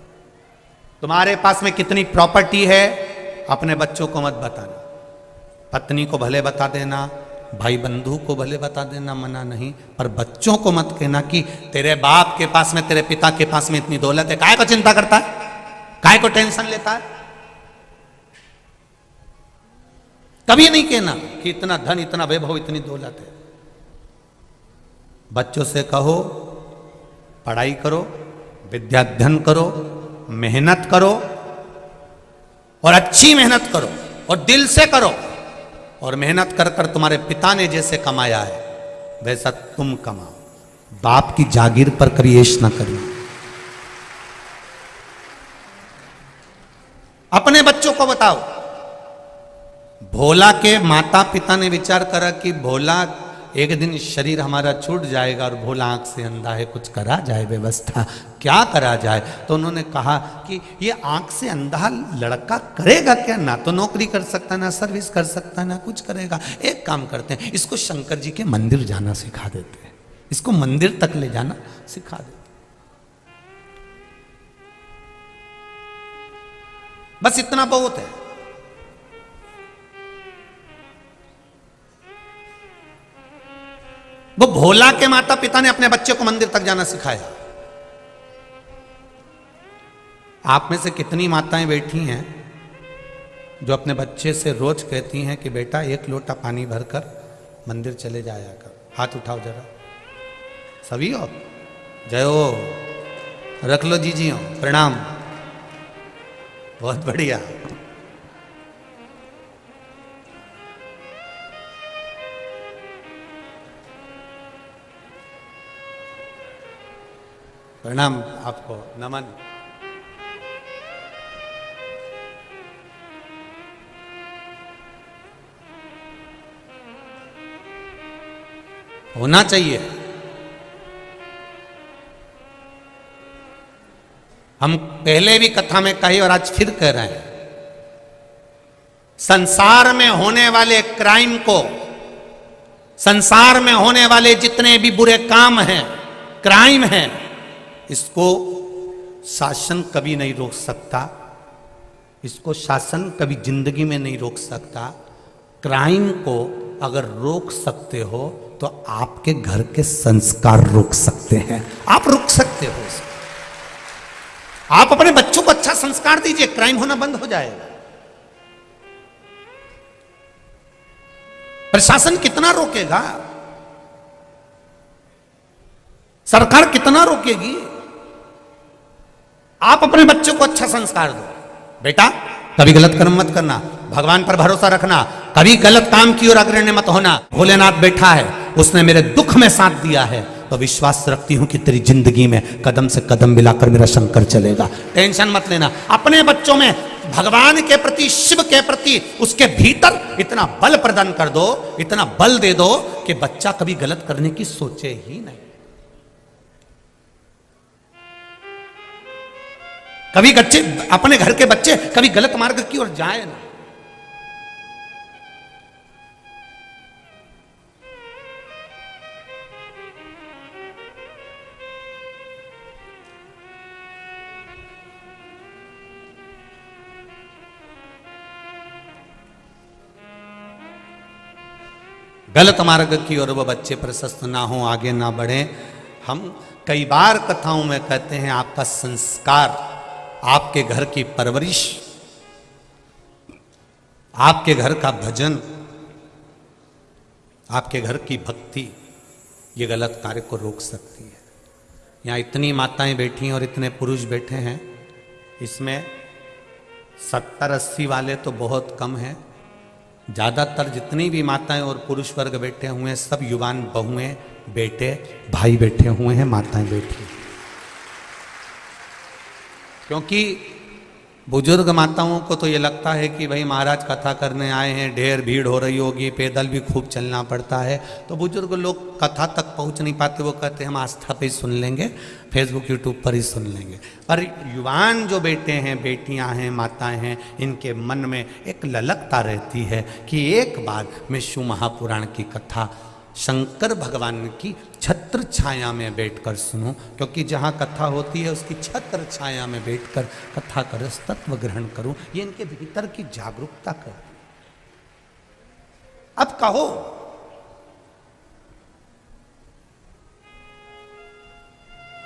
तुम्हारे पास में कितनी प्रॉपर्टी है अपने बच्चों को मत बताना। पत्नी को भले बता देना, भाई बंधु को भले बता देना, मना नहीं, पर बच्चों को मत कहना कि तेरे बाप के पास में, तेरे पिता के पास में इतनी दौलत है। काय को चिंता करता है, काय को टेंशन लेता है। कभी नहीं कहना कि इतना धन, इतना वैभव, इतनी दौलत है। बच्चों से कहो पढ़ाई करो, विद्याध्ययन करो, मेहनत करो, और अच्छी मेहनत करो, और दिल से करो, और मेहनत कर कर तुम्हारे पिता ने जैसे कमाया है वैसा तुम कमाओ। बाप की जागीर पर कभी ऐश ना करिए। अपने बच्चों को बताओ। भोला के माता पिता ने विचार करा कि भोला एक दिन शरीर हमारा छूट जाएगा और भोला आंख से अंधा है, कुछ करा जाए व्यवस्था, क्या करा जाए। तो उन्होंने कहा कि ये आंख से अंधा लड़का करेगा क्या, ना तो नौकरी कर सकता, ना सर्विस कर सकता, ना कुछ करेगा। एक काम करते हैं, इसको शंकर जी के मंदिर जाना सिखा देते हैं, इसको मंदिर तक ले जाना सिखा देते। बस इतना बहुत है। वो भोला के माता पिता ने अपने बच्चे को मंदिर तक जाना सिखाया। आप में से कितनी माताएं बैठी हैं जो अपने बच्चे से रोज कहती हैं कि बेटा एक लोटा पानी भरकर मंदिर चले जाया कर। हाथ उठाओ जरा। सभी हो? जय हो। रख लो जी हो, प्रणाम। बहुत बढ़िया। प्रणाम आपको, नमन। होना चाहिए। हम पहले भी कथा में कही और आज फिर कह रहे हैं, संसार में होने वाले क्राइम को, संसार में होने वाले जितने भी बुरे काम हैं, क्राइम हैं, इसको शासन कभी नहीं रोक सकता। इसको शासन कभी जिंदगी में नहीं रोक सकता। क्राइम को अगर रोक सकते हो तो आपके घर के संस्कार रोक सकते हैं। आप रोक सकते हो इसको। आप अपने बच्चों को अच्छा संस्कार दीजिए, क्राइम होना बंद हो जाएगा। प्रशासन कितना रोकेगा, सरकार कितना रोकेगी। आप अपने बच्चों को अच्छा संस्कार दो। बेटा कभी गलत कर्म मत करना, भगवान पर भरोसा रखना, कभी गलत काम की ओर अग्रणी मत होना। भोलेनाथ बैठा है, उसने मेरे दुख में साथ दिया है, तो विश्वास रखती हूं कि तेरी जिंदगी में कदम से कदम मिलाकर मेरा शंकर चलेगा। टेंशन मत लेना। अपने बच्चों में भगवान के प्रति, शिव के प्रति, उसके भीतर इतना बल प्रदान कर दो, इतना बल दे दो कि बच्चा कभी गलत करने की सोचे ही नहीं। कभी बच्चे, अपने घर के बच्चे कभी गलत मार्ग की ओर जाए ना। गलत मार्ग की ओर वो बच्चे प्रशस्त ना हो, आगे ना बढ़े। हम कई बार कथाओं में कहते हैं, आपका संस्कार, आपके घर की परवरिश, आपके घर का भजन, आपके घर की भक्ति, ये गलत कार्य को रोक सकती है। यहाँ इतनी माताएं बैठी हैं और इतने पुरुष बैठे हैं, इसमें 70-80 वाले तो बहुत कम हैं। ज़्यादातर जितनी भी माताएं और पुरुष वर्ग बैठे हुए हैं, सब युवान बहुएं, बेटे, भाई बैठे हुए हैं, माताएं बैठी। क्योंकि बुजुर्ग माताओं को तो ये लगता है कि भाई महाराज कथा करने आए हैं, ढेर भीड़ हो रही होगी, पैदल भी खूब चलना पड़ता है, तो बुजुर्ग लोग कथा तक पहुंच नहीं पाते। वो कहते हैं हम आस्था पे ही सुन लेंगे, फेसबुक यूट्यूब पर ही सुन लेंगे। पर युवान जो बेटे हैं, बेटियां हैं, माताएं हैं, इनके मन में एक ललकता रहती है कि एक बार मैं शिव महापुराण की कथा शंकर भगवान की छत्र छाया में बैठकर सुनूं, क्योंकि जहाँ कथा होती है उसकी छत्र छाया में बैठकर कथा का रस तत्व ग्रहण करूं। ये इनके भीतर की जागरूकता कर। अब कहो,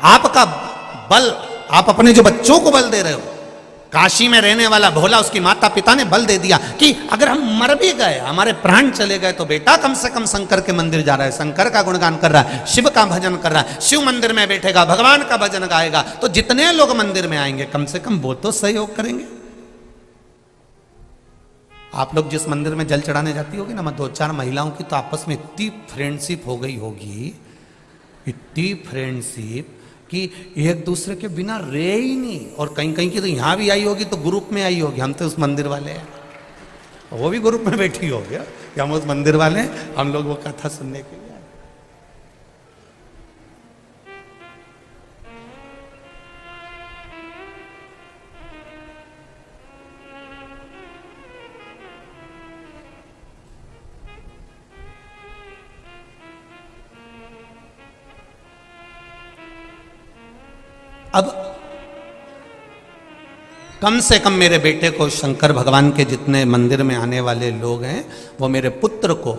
आपका बल, आप अपने जो बच्चों को बल दे रहे हो, काशी में रहने वाला भोला, उसकी माता पिता ने बल दे दिया कि अगर हम मर भी गए, हमारे प्राण चले गए, तो बेटा कम से कम शंकर के मंदिर जा रहा है, शंकर का गुणगान कर रहा है, शिव का भजन कर रहा है, शिव मंदिर में बैठेगा, भगवान का भजन गाएगा, तो जितने लोग मंदिर में आएंगे कम से कम वो तो सहयोग करेंगे। आप लोग जिस मंदिर में जल चढ़ाने जाती होगी ना, 2-4 महिलाओं की तो आपस में इतनी फ्रेंडशिप हो गई होगी, इतनी फ्रेंडशिप कि एक दूसरे के बिना रहे ही नहीं। और कहीं कहीं की तो यहाँ भी आई होगी तो ग्रुप में आई होगी, हम तो उस मंदिर वाले हैं, वो भी ग्रुप में बैठी होगी कि हम उस मंदिर वाले हैं, हम लोग वो कथा सुनने के लिए। अब कम से कम मेरे बेटे को, शंकर भगवान के जितने मंदिर में आने वाले लोग हैं, वो मेरे पुत्र को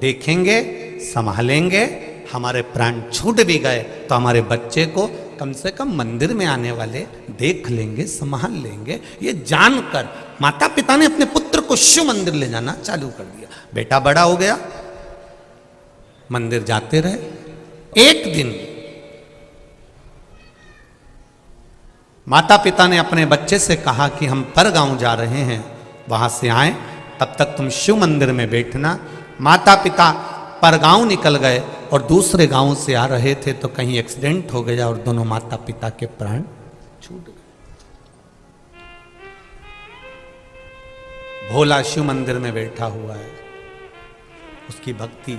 देखेंगे, संभालेंगे। हमारे प्राण छूट भी गए तो हमारे बच्चे को कम से कम मंदिर में आने वाले देख लेंगे, संभाल लेंगे। ये जानकर माता पिता ने अपने पुत्र को शिव मंदिर ले जाना चालू कर दिया। बेटा बड़ा हो गया, मंदिर जाते रहे। एक दिन माता पिता ने अपने बच्चे से कहा कि हम पर गांव जा रहे हैं, वहां से आए, तब तक तुम शिव मंदिर में बैठना। माता पिता पर गांव निकल गए और दूसरे गांव से आ रहे थे तो कहीं एक्सीडेंट हो गया और दोनों माता पिता के प्राण छूट गए। भोला शिव मंदिर में बैठा हुआ है, उसकी भक्ति।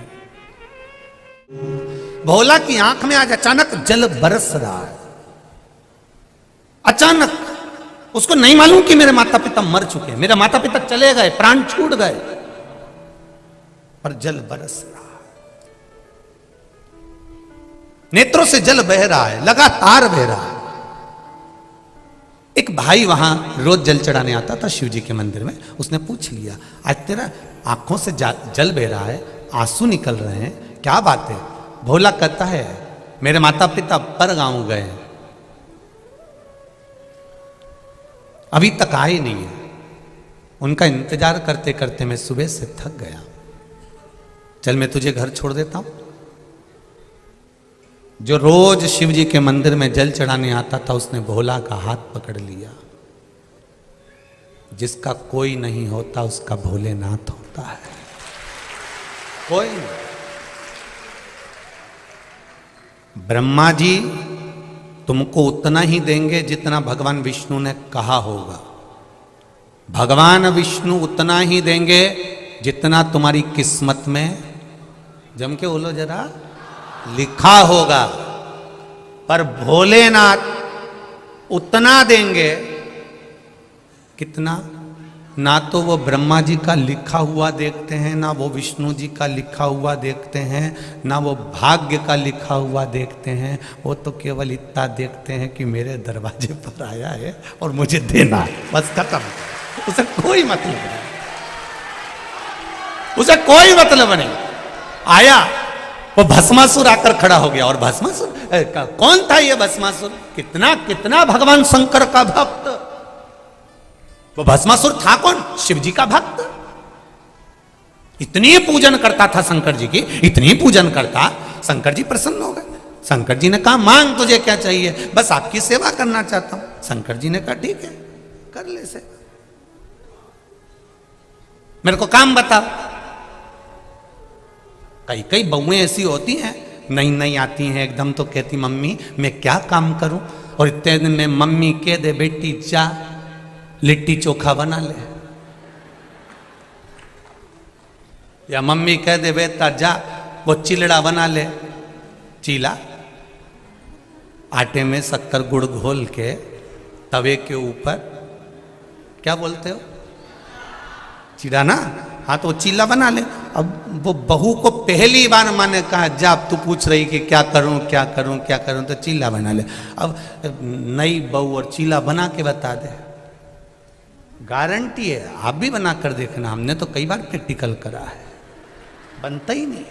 भोला की आंख में आज अचानक जल बरस रहा है। अचानक उसको नहीं मालूम कि मेरे माता पिता मर चुके हैं, मेरे माता पिता चले गए, प्राण छूट गए, पर जल बरस रहा है, नेत्रों से जल बह रहा है, लगातार बह रहा है। एक भाई वहां रोज जल चढ़ाने आता था शिव जी के मंदिर में, उसने पूछ लिया, आज तेरा आंखों से जल बह रहा है, आंसू निकल रहे हैं, क्या बात है? भोला कहता है, मेरे माता पिता पर गांव गए, अभी तक आए नहीं है, उनका इंतजार करते करते मैं सुबह से थक गया, चल मैं तुझे घर छोड़ देता हूं। जो रोज शिव जी के मंदिर में जल चढ़ाने आता था, उसने भोला का हाथ पकड़ लिया। जिसका कोई नहीं होता उसका भोलेनाथ होता है, कोई नहीं। ब्रह्मा जी तुमको उतना ही देंगे जितना भगवान विष्णु ने कहा होगा, भगवान विष्णु उतना ही देंगे जितना तुम्हारी किस्मत में, जम के बोलो जरा, लिखा होगा। पर भोलेनाथ उतना देंगे, कितना? ना तो वो ब्रह्मा जी का लिखा हुआ देखते हैं, ना वो विष्णु जी का लिखा हुआ देखते हैं, ना वो भाग्य का लिखा हुआ देखते हैं। वो तो केवल इतना देखते हैं कि मेरे दरवाजे पर आया है और मुझे देना है, बस खत्म। उसे कोई मतलब नहीं, उसे कोई मतलब नहीं। आया, वो भस्मासुर आकर खड़ा हो गया, और भस्मासुर कौन था ये भस्मासुर? कितना कितना भगवान शंकर का भक्त। वो भस्मासुर था कौन? शिव जी का भक्त। इतनी पूजन करता था शंकर जी की, इतनी पूजन करता, शंकर जी प्रसन्न हो गए। शंकर जी ने कहा, मांग तुझे क्या चाहिए? बस आपकी सेवा करना चाहता हूं। शंकर जी ने कहा, ठीक है, कर ले से, मेरे को काम बता। कई कई बहुएं ऐसी होती हैं, नई नई आती हैं, एकदम तो कहती, मम्मी मैं क्या काम करूं? और इतने दिन में मम्मी कह दे, बेटी जा, लिट्टी चोखा बना ले, या मम्मी कह दे बेटा जा वो चिलड़ा बना ले, चीला आटे में शक्कर गुड़ घोल के तवे के ऊपर, क्या बोलते हो, चीला ना, हाँ तो वो चीला बना ले। अब वो बहू को पहली बार मैंने कहा जा, अब तू पूछ रही कि क्या करूं क्या करूं क्या करूं, तो चीला बना ले। अब नई बहू और चीला बना के बता दे, गारंटी है, आप भी बना कर देखना, हमने तो कई बार प्रैक्टिकल करा है, बनता ही नहीं।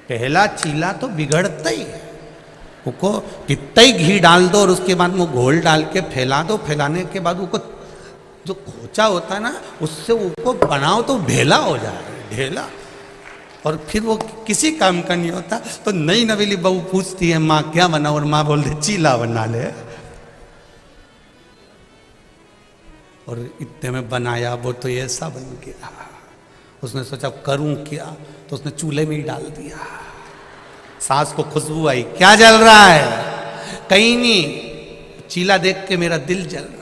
पहला चीला तो बिगड़ता ही है, उसको कितना ही घी डाल दो और उसके बाद वो घोल डाल के फैला दो, फैलाने के बाद उसको जो खोचा होता है ना, उससे उसको बनाओ तो ढेला हो जाए, ढेला, और फिर वो किसी काम का नहीं होता। तो नई नवेली बहू पूछती है माँ क्या बनाओ, और माँ बोल दे चीला बना ले, और इतने में बनाया वो तो ऐसा बन गया। उसने सोचा करूं क्या, तो उसने चूल्हे में ही डाल दिया। सास को खुशबू आई, क्या जल रहा है, कहीं नहीं, चीला देख के मेरा दिल जल रहा है।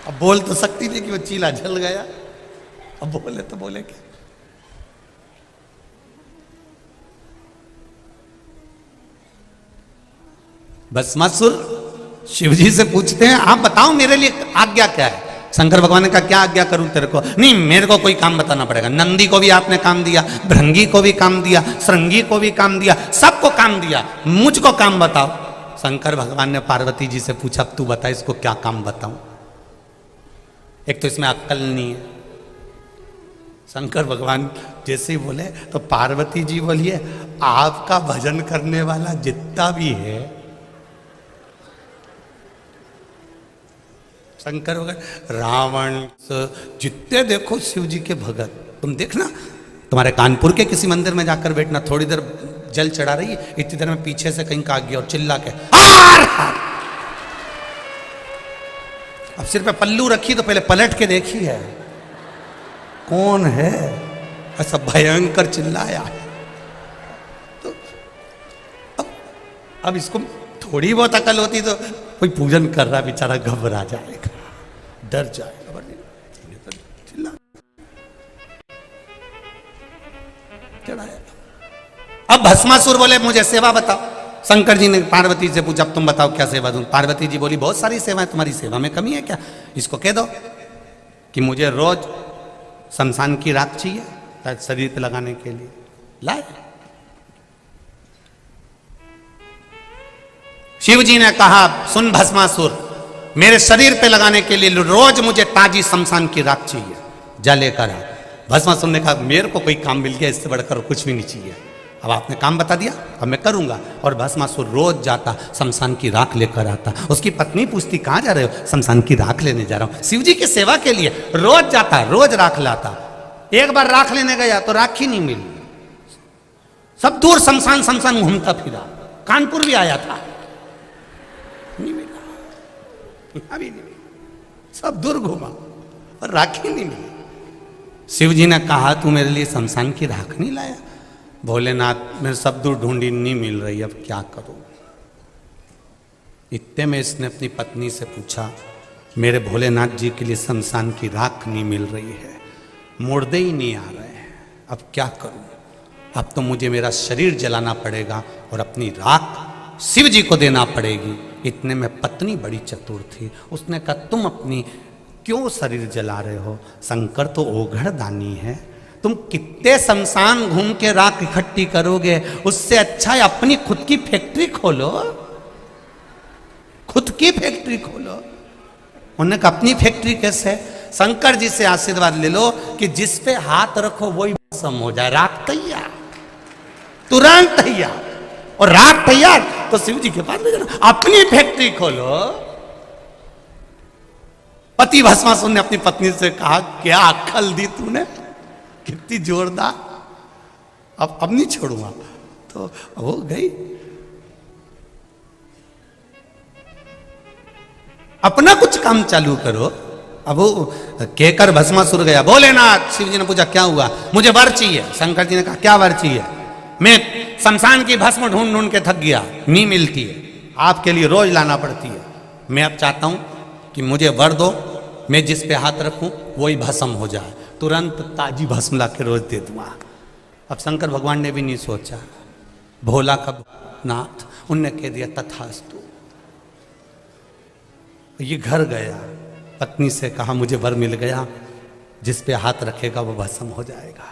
अब बोल तो सकती थी कि वो चीला जल गया, अब बोले तो बोले क्या। भस्मासुर शिव जी से पूछते हैं आप बताओ मेरे लिए आज्ञा क्या है। शंकर भगवान ने कहा क्या आज्ञा करूं तेरे को, नहीं मेरे को कोई काम बताना पड़ेगा। नंदी को भी आपने काम दिया, भृंगी को भी काम दिया, श्रृंगी को भी काम दिया, सबको काम दिया, मुझको काम बताओ। शंकर भगवान ने पार्वती जी से पूछा तू बता इसको क्या काम बताऊं, एक तो इसमें अक्ल नहीं है। शंकर भगवान जैसे ही बोले तो पार्वती जी बोलिए आपका भजन करने वाला जितना भी है, शंकर भगवान रावण जितने देखो शिव जी के भगत, तुम देखना तुम्हारे कानपुर के किसी मंदिर में जाकर बैठना, थोड़ी देर जल चढ़ा रही है, इतनी देर में पीछे से कहीं का गया और चिल्ला के हार हार। अब सिर पे पल्लू रखी तो पहले पलट के देखी है कौन है, ऐसा भयंकर चिल्लाया है। तो अब इसको थोड़ी बहुत अकल होती तो कोई पूजन कर रहा बेचारा घबरा जाएगा, डर जाएगा, चिल्ला चढ़ाया। अब भस्मासुर बोले मुझे सेवा बताओ। शंकर जी ने पार्वती से पूछा अब तुम बताओ क्या सेवा दूं। पार्वती जी बोली बहुत सारी सेवाएं, तुम्हारी सेवा में कमी है क्या, इसको कह दो कि मुझे रोज शमशान की राख चाहिए शरीर पे लगाने के लिए, लाए। शिव जी ने कहा सुन भस्मासुर, मेरे शरीर पे लगाने के लिए रोज मुझे ताजी शमशान की राख चाहिए, जा लेकर आ। भस्मासुर ने कहा मेरे को कोई काम मिल गया, इससे बढ़कर कुछ भी नहीं चाहिए, अब आपने काम बता दिया अब मैं करूंगा। और भस्मासुर रोज जाता शमशान की राख लेकर आता। उसकी पत्नी पूछती कहाँ जा रहे हो, शमशान की राख लेने जा रहा हूँ। शिव जी की सेवा के लिए रोज जाता, रोज राख लाता। एक बार राख लेने गया तो राख ही नहीं मिली, सब दूर शमशान शमशान घूमता फिरा, कानपुर भी आया था नहीं मिला, अभी नहीं मिला, सब दूर घूमा और राखी नहीं मिली। शिव जी ने कहा तू मेरे लिए शमशान की राख नहीं लाया। भोलेनाथ मैं सब दूर ढूंढी नहीं मिल रही, अब क्या करूं। इतने में इसने अपनी पत्नी से पूछा मेरे भोलेनाथ जी के लिए शमशान की राख नहीं मिल रही है, मुर्दे ही नहीं आ रहे हैं, अब क्या करूं। अब तो मुझे मेरा शरीर जलाना पड़ेगा और अपनी राख शिव जी को देना पड़ेगी। इतने में पत्नी बड़ी चतुर थी, उसने कहा तुम अपनी क्यों शरीर जला रहे हो, शंकर तो ओघड़ दानी है, तुम कितने शमशान घूम के राख इकट्ठी करोगे, उससे अच्छा है अपनी खुद की फैक्ट्री खोलो, खुद की फैक्ट्री खोलो। उन्होंने कहा अपनी फैक्ट्री कैसे, शंकर जी से आशीर्वाद ले लो कि जिस पे हाथ रखो वही भस्म हो जाए, राख तैयार, तुरंत तैयार। और राख तैयार तो शिव जी के पास ले जाना, अपनी फैक्ट्री खोलो। पति भस्मासुर ने अपनी पत्नी से कहा क्या अक्ल दी तूने, कितनी जोरदार, अब नहीं छोड़ूंगा। तो हो गई, अपना कुछ काम चालू करो। अब वो कहकर भस्मासुर गया। भोलेनाथ, शिव जी ने पूछा क्या हुआ, मुझे वर चाहिए। शंकर जी ने कहा क्या वर चाहिए, मैं शमशान की भस्म ढूंढ ढूंढ के थक गया, नहीं मिलती है, आपके लिए रोज लाना पड़ती है। मैं अब चाहता हूं कि मुझे वर दो मैं जिस पे हाथ रखूं वही भस्म हो जाए, तुरंत ताजी भस्म ला के रोज दे दूंगा। अब शंकर भगवान ने भी नहीं सोचा, भोला का नाथ, उनने कह दिया तथास्तु। ये घर गया, पत्नी से कहा मुझे वर मिल गया, जिस पे हाथ रखेगा वो भस्म हो जाएगा।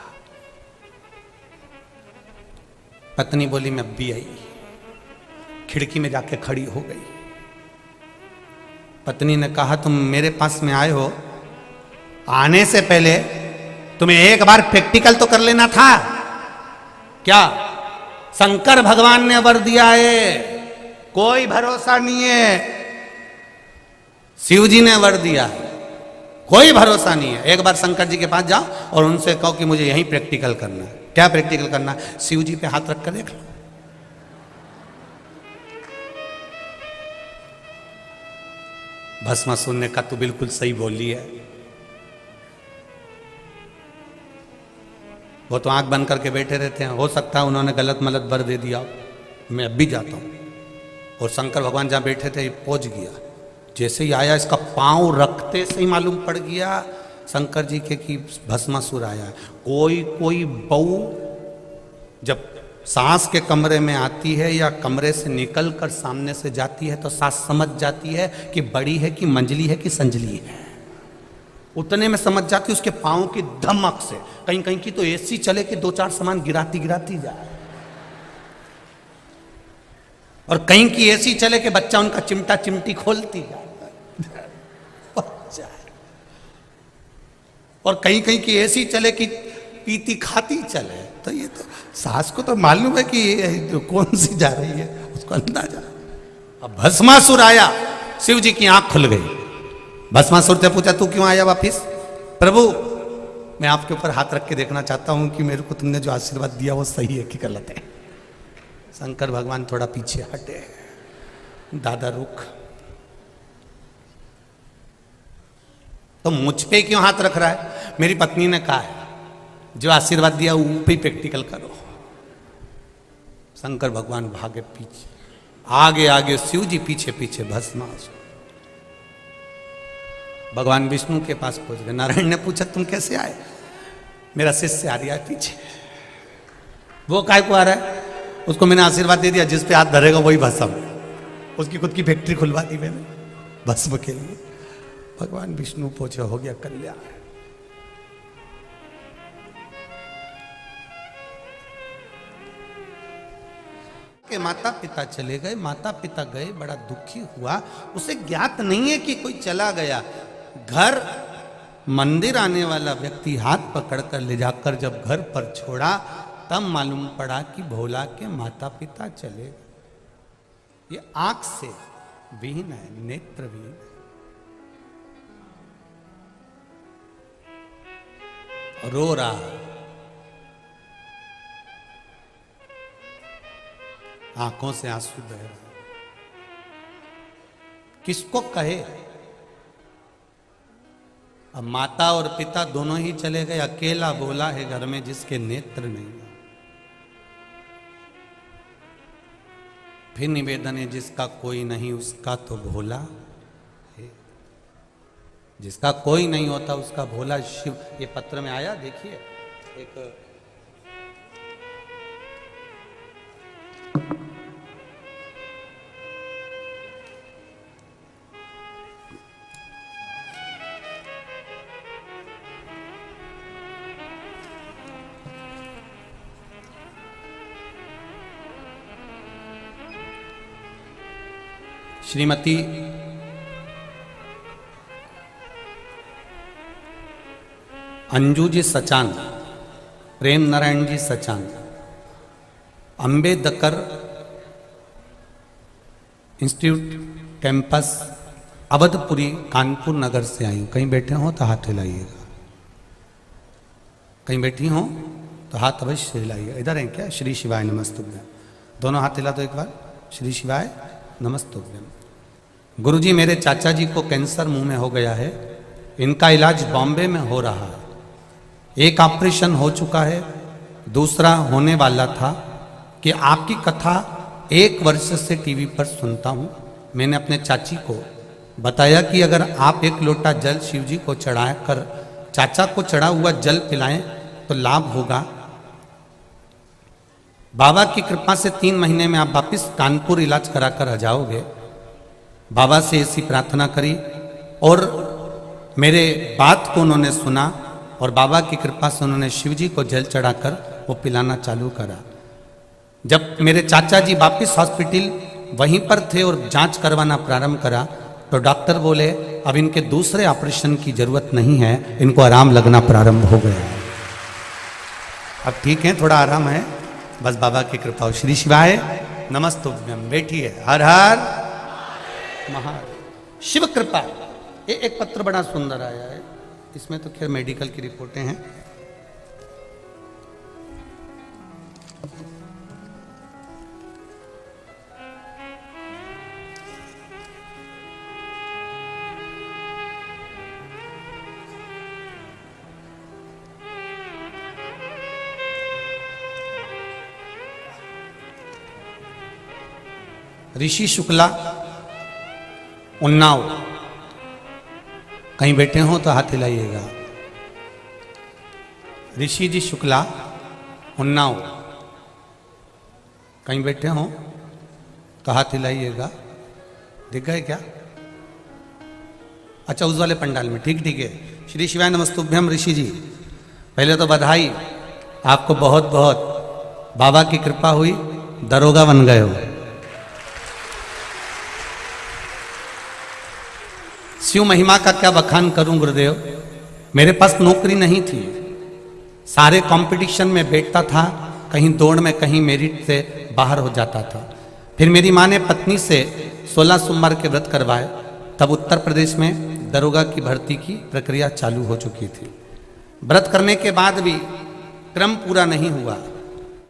पत्नी बोली मैं अब भी आई, खिड़की में जाके खड़ी हो गई। पत्नी ने कहा तुम मेरे पास में आए हो, आने से पहले तुम्हें एक बार प्रैक्टिकल तो कर लेना था। क्या? शंकर भगवान ने वर दिया है, कोई भरोसा नहीं है। शिव जी ने वर दिया है, कोई भरोसा नहीं है। एक बार शंकर जी के पास जाओ और उनसे कहो कि मुझे यही प्रैक्टिकल करना है। क्या प्रैक्टिकल करना है? शिव जी पे हाथ रख कर देख लो। भस्मा सुनने का तो बिल्कुल सही बोली है। वो तो आंख बंद करके बैठे रहते हैं, हो सकता है उन्होंने गलत मलत वर दे दिया। मैं अब भी जाता हूं। और शंकर भगवान जहां बैठे थे पहुंच गया, जैसे ही आया इसका पांव रखते से ही मालूम पड़ गया शंकर जी के कि भस्मासुर आया है। कोई कोई बहू जब सांस के कमरे में आती है या कमरे से निकल कर सामने से जाती है तो सास समझ जाती है कि बड़ी है कि मंजली है कि संजली है। उतने में समझ जाती है उसके पांव की धमक से। कहीं कहीं की तो ऐसी चले कि दो चार सामान गिराती गिराती जाए, और कहीं की ऐसी चले कि बच्चा उनका चिमटा चिमटी खोलती जाए। और कहीं कहीं की ऐसी चले कि पीती खाती चले। तो ये तो सास को तो मालूम है कि ये कौन सी जा रही है, उसको अंदाजा। अब भस्मासुर आया, शिव जी की आंख खुल गई। भस्मासुर से पूछा तू क्यों आया वापिस? प्रभु मैं आपके ऊपर हाथ रख के देखना चाहता हूं कि मेरे को तुमने जो आशीर्वाद दिया वो सही है कि गलत है। शंकर भगवान थोड़ा पीछे हटे, दादा रुक, तो मुझ पे क्यों हाथ रख रहा है? मेरी पत्नी ने कहा है जो आशीर्वाद दिया वो पे प्रैक्टिकल करो। शंकर भगवान भागे पीछे, आगे आगे शिव जी पीछे पीछे भस्मासुर। भगवान विष्णु के पास पहुंच गए। नारायण ने पूछा तुम कैसे आए? मेरा शिष्य आ रहा है पीछे। वो काय को आ रहा है? उसको मैंने आशीर्वाद दे दिया, जिस पे हाथ धरेगा वही भस्म। उसकी खुद की फैक्ट्री खुलवा दी मैंने भस्म के लिए। भगवान विष्णु पहुंचे, हो गया कल्याण। के माता पिता चले गए, माता पिता गए, बड़ा दुखी हुआ। उसे ज्ञात नहीं है कि कोई चला गया। घर मंदिर आने वाला व्यक्ति हाथ पकड़कर ले जाकर जब घर पर छोड़ा तब मालूम पड़ा कि भोला के माता पिता चले गए। ये आंख से विहीन है, नेत्र विहीन है, रो रहा, आंखों से आंसू बह रहे। किसको कहे? अब माता और पिता दोनों ही चले गए, अकेला भोला है घर में जिसके नेत्र नहीं है। फिर निवेदन है जिसका कोई नहीं उसका तो भोला है, जिसका कोई नहीं होता उसका भोला शिव। ये पत्र में आया, देखिए एक श्रीमती अंजू जी सचान, प्रेम नारायण जी सचान, अंबेडकर इंस्टीट्यूट कैंपस अवधपुरी कानपुर नगर से आई हूँ। कहीं बैठे हो तो हाथ हिलाइएगा, कहीं बैठी हो तो हाथ अवश्य हिलाइएगा। इधर है क्या? श्री शिवाय नमस्तुभ्यम। दोनों हाथ हिला दो एक बार। श्री शिवाय नमस्तुभ्यम। गुरुजी मेरे चाचा जी को कैंसर मुंह में हो गया है, इनका इलाज बॉम्बे में हो रहा है। एक ऑपरेशन हो चुका है, दूसरा होने वाला था। कि आपकी कथा 1 वर्ष से टीवी पर सुनता हूँ। मैंने अपने चाची को बताया कि अगर आप एक लोटा जल शिव जी को चढ़ा कर चाचा को चढ़ा हुआ जल पिलाएं तो लाभ होगा। बाबा की कृपा से 3 महीने में आप वापिस कानपुर इलाज करा कर आ जाओगे। बाबा से ऐसी प्रार्थना करी और मेरे बात को उन्होंने सुना और बाबा की कृपा से उन्होंने शिव जी को जल चढ़ाकर वो पिलाना चालू करा। जब मेरे चाचा जी वापिस हॉस्पिटल वहीं पर थे और जांच करवाना प्रारंभ करा तो डॉक्टर बोले अब इनके दूसरे ऑपरेशन की जरूरत नहीं है, इनको आराम लगना प्रारंभ हो गया। अब ठीक है, थोड़ा आराम है, बस बाबा की कृपा हो। श्री शिवाय नमस्तुभ्यम। बैठिए। हर हर महादेव। शिव कृपा। एक पत्र बड़ा सुंदर आया है, इसमें तो खैर मेडिकल की रिपोर्टें हैं। ऋषि शुक्ला, उन्नाव। कहीं बैठे हो तो हाथ हिलाइएगा। ऋषि जी शुक्ला, उन्नाव। कहीं बैठे हो तो हाथ हिलाइएगा। दिख गए क्या? अच्छा, उस वाले पंडाल में। ठीक ठीक है। श्री शिवाय नमस्तुभ्यम। ऋषि जी पहले तो बधाई, आपको बहुत बहुत बाबा की कृपा हुई, दरोगा बन गए हो। शिव महिमा का क्या बखान करूं गुरुदेव। मेरे पास नौकरी नहीं थी, सारे कंपटीशन में बैठता था, कहीं दौड़ में कहीं मेरिट से बाहर हो जाता था। फिर मेरी माँ ने पत्नी से 16 सोमवार के व्रत करवाए, तब उत्तर प्रदेश में दरोगा की भर्ती की प्रक्रिया चालू हो चुकी थी। व्रत करने के बाद भी क्रम पूरा नहीं हुआ।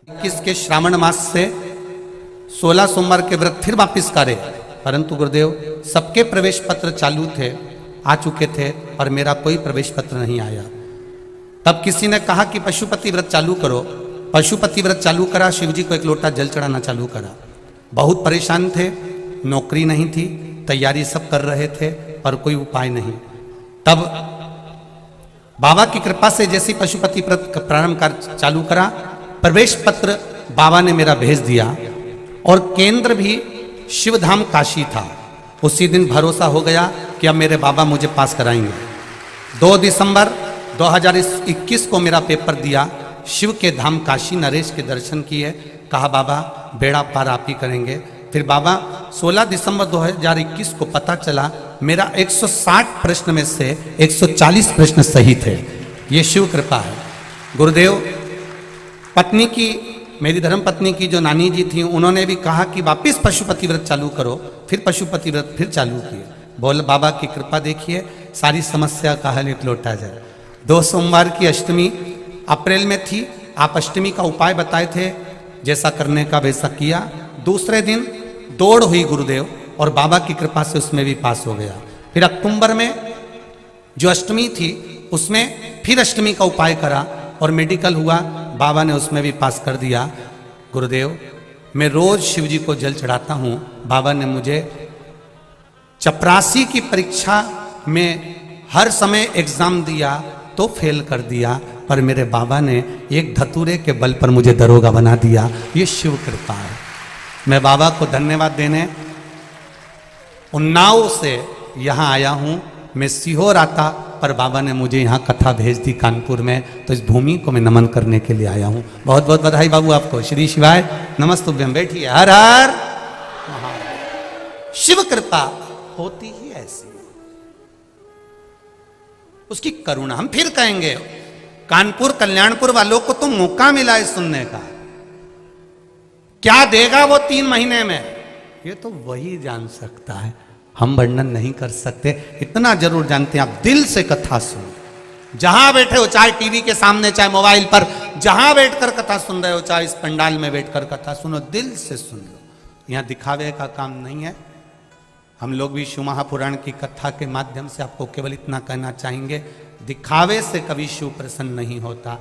21 के श्रावण मास से 16 सोमवार के व्रत फिर वापिस करे, परंतु गुरुदेव सबके प्रवेश पत्र चालू थे, आ चुके थे, और मेरा कोई प्रवेश पत्र नहीं आया। तब किसी ने कहा कि पशुपति व्रत चालू करो। पशुपति व्रत चालू करा, शिव जी को एक लोटा जल चढ़ाना चालू करा। बहुत परेशान थे, नौकरी नहीं थी, तैयारी सब कर रहे थे, पर कोई उपाय नहीं। तब बाबा की कृपा से जैसे पशुपति व्रत प्रारंभ कर चालू करा, प्रवेश पत्र बाबा ने मेरा भेज दिया, और केंद्र भी शिवधाम काशी था। उसी दिन भरोसा हो गया कि अब मेरे बाबा मुझे पास कराएंगे। 2 दिसंबर 2021 को मेरा पेपर दिया, शिव के धाम काशी नरेश के दर्शन किए, कहा बाबा बेड़ा पार आप ही करेंगे। फिर बाबा 16 दिसंबर 2021 को पता चला मेरा 160 प्रश्न में से 140 प्रश्न सही थे। ये शिव कृपा है गुरुदेव। पत्नी की, मेरी धर्म पत्नी की जो नानी जी थी, उन्होंने भी कहा कि वापिस पशुपति व्रत चालू करो। फिर पशुपति व्रत फिर चालू किए। बोल बाबा की कृपा देखिए, सारी समस्या का हल एक लौटा जाए। 2 सोमवार की अष्टमी अप्रैल में थी, आप अष्टमी का उपाय बताए थे, जैसा करने का वैसा किया। दूसरे दिन दौड़ हुई गुरुदेव, और बाबा की कृपा से उसमें भी पास हो गया। फिर अक्टूबर में जो अष्टमी थी उसमें फिर अष्टमी का उपाय करा और मेडिकल हुआ, बाबा ने उसमें भी पास कर दिया। गुरुदेव मैं रोज शिव जी को जल चढ़ाता हूँ। बाबा ने मुझे चपरासी की परीक्षा में हर समय एग्जाम दिया तो फेल कर दिया, पर मेरे बाबा ने एक धतूरे के बल पर मुझे दरोगा बना दिया। ये शिव कृपा है। मैं बाबा को धन्यवाद देने उन्नाव से यहाँ आया हूँ। मैं सीहोर आता, पर बाबा ने मुझे यहाँ कथा भेज दी कानपुर में, तो इस भूमि को मैं नमन करने के लिए आया हूँ। बहुत बहुत बधाई बाबू आपको। श्री शिवाय नमस्तुभ्यम। बैठिए। हर हर महादेव। शिव कृपा होती ही ऐसी, उसकी करुणा। हम फिर कहेंगे कानपुर कल्याणपुर वालों को तो मौका मिला है सुनने का, क्या देगा वो 3 महीने में, ये तो वही जान सकता है। हम वर्णन नहीं कर सकते। इतना जरूर जानते हैं, आप दिल से कथा सुनो। जहां बैठे हो, चाहे टीवी के सामने, चाहे मोबाइल पर, जहां बैठकर कथा सुन रहे हो, चाहे इस पंडाल में बैठकर कथा सुनो, दिल से सुन लो। यहां दिखावे का काम नहीं है। हम लोग भी शिव महापुराण की कथा के माध्यम से आपको केवल इतना कहना चाहेंगे, दिखावे से कभी शिव प्रसन्न नहीं होता।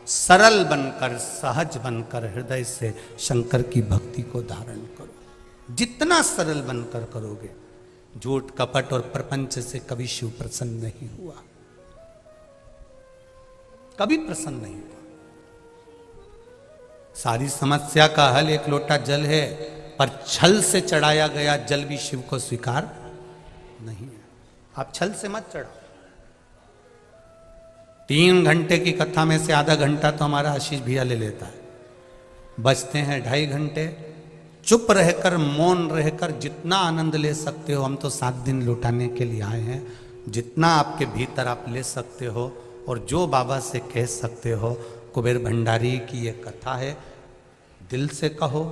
सरल बनकर, सहज बनकर, हृदय से शंकर की भक्ति को धारण करो। जितना सरल बनकर करोगे, झूठ कपट और प्रपंच से कभी शिव प्रसन्न नहीं हुआ, कभी प्रसन्न नहीं हुआ। सारी समस्या का हल एक लोटा जल है, पर छल से चढ़ाया गया जल भी शिव को स्वीकार नहीं है। आप छल से मत चढ़ाओ। 3 घंटे की कथा में से आधा घंटा तो हमारा आशीष भैया ले लेता है, बचते हैं 2.5 घंटे। चुप रहकर, मौन रहकर जितना आनंद ले सकते हो, हम तो 7 दिन लौटाने के लिए आए हैं, जितना आपके भीतर आप ले सकते हो और जो बाबा से कह सकते हो। कुबेर भंडारी की ये कथा है, दिल से कहो,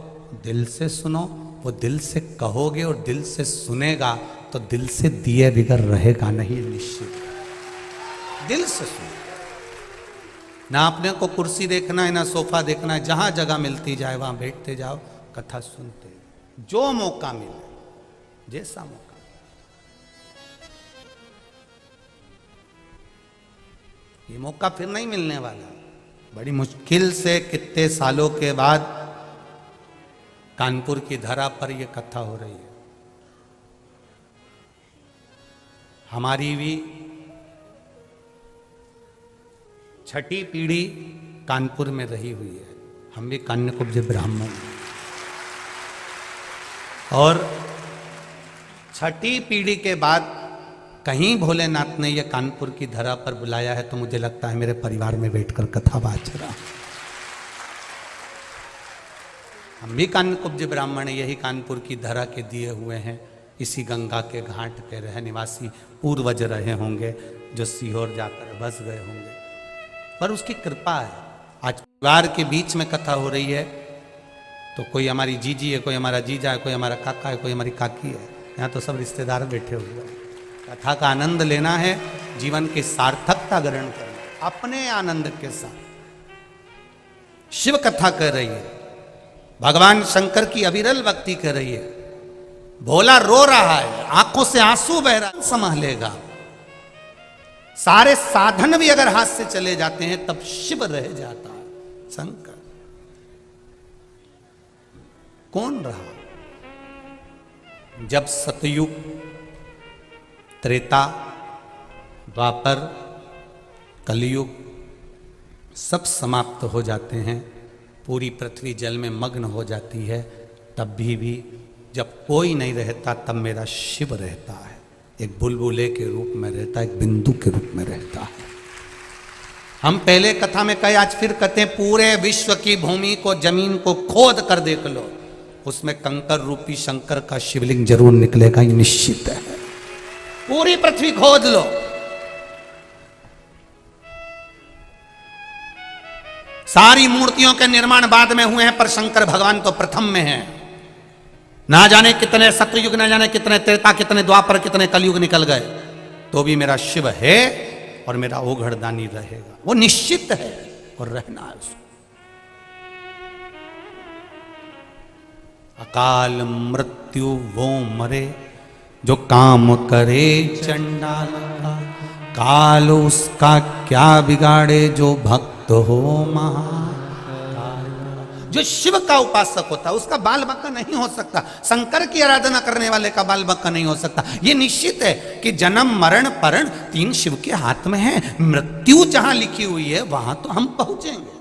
दिल से सुनो। वो दिल से कहोगे और दिल से सुनेगा तो दिल से दिए बिगर रहेगा नहीं, निश्चित। दिल से सुनो। ना अपने को कुर्सी देखना है, ना सोफा देखना है, जहां जगह मिलती जाए वहां बैठते जाओ, कथा सुनते, जो मौका मिले, जैसा मौका। ये मौका फिर नहीं मिलने वाला। बड़ी मुश्किल से कितने सालों के बाद कानपुर की धरा पर यह कथा हो रही है। हमारी भी 6ठी पीढ़ी कानपुर में रही हुई है, हम भी कान्यकुब्ज ब्राह्मण हैं। और 6ठी पीढ़ी के बाद कहीं भोलेनाथ ने यह कानपुर की धरा पर बुलाया है, तो मुझे लगता है मेरे परिवार में बैठकर कथा बाज रहा। हम भी कान्यकुब्ज ब्राह्मण, यही कानपुर की धरा के दिए हुए हैं। इसी गंगा के घाट के रह निवासी पूर्वज रहे होंगे, जो सीहोर जाकर बस गए होंगे, पर उसकी कृपा है। आज परिवार के बीच में कथा हो रही है, तो कोई हमारी जीजी है, कोई हमारा जीजा है, कोई हमारा काका है, कोई हमारी काकी है। यहाँ तो सब रिश्तेदार बैठे हुए हैं। कथा का आनंद लेना है, जीवन की सार्थकता ग्रहण करना अपने आनंद के साथ। शिव कथा कर रही है, भगवान शंकर की अविरल भक्ति कर रही है। भोला रो रहा है, आंखों से आंसू बह रहा है, संभालेगा। सारे साधन भी अगर हाथ से चले जाते हैं तब शिव रह जाता है। शंकर कौन रहा? जब सतयुग, त्रेता, द्वापर, कलयुग सब समाप्त हो जाते हैं, पूरी पृथ्वी जल में मग्न हो जाती है, तब भी जब कोई नहीं रहता, तब मेरा शिव रहता है। एक बुलबुले के रूप में रहता है, एक बिंदु के रूप में रहता है। हम पहले कथा में कहे, आज फिर कहते हैं, पूरे विश्व की भूमि को, जमीन को खोद कर देख लो, उसमें कंकर रूपी शंकर का शिवलिंग जरूर निकलेगा, ये निश्चित है। पूरी पृथ्वी खोद लो, सारी मूर्तियों के निर्माण बाद में हुए हैं, पर शंकर भगवान तो प्रथम में है। ना जाने कितने सतयुग, ना जाने कितने त्रेता, कितने द्वापर, कितने कलयुग निकल गए, तो भी मेरा शिव है और मेरा ओघड़दानी रहेगा। वो निश्चित है और रहना है उसको। अकाल मृत्यु वो मरे जो काम करे चंडाल का, काल उसका क्या बिगाड़े जो भक्त हो महाकाल। जो शिव का उपासक होता है उसका बाल बक्का नहीं हो सकता, शंकर की आराधना करने वाले का बाल बक्का नहीं हो सकता। ये निश्चित है कि जन्म मरण परण 3 शिव के हाथ में है। मृत्यु जहां लिखी हुई है वहां तो हम पहुंचेंगे।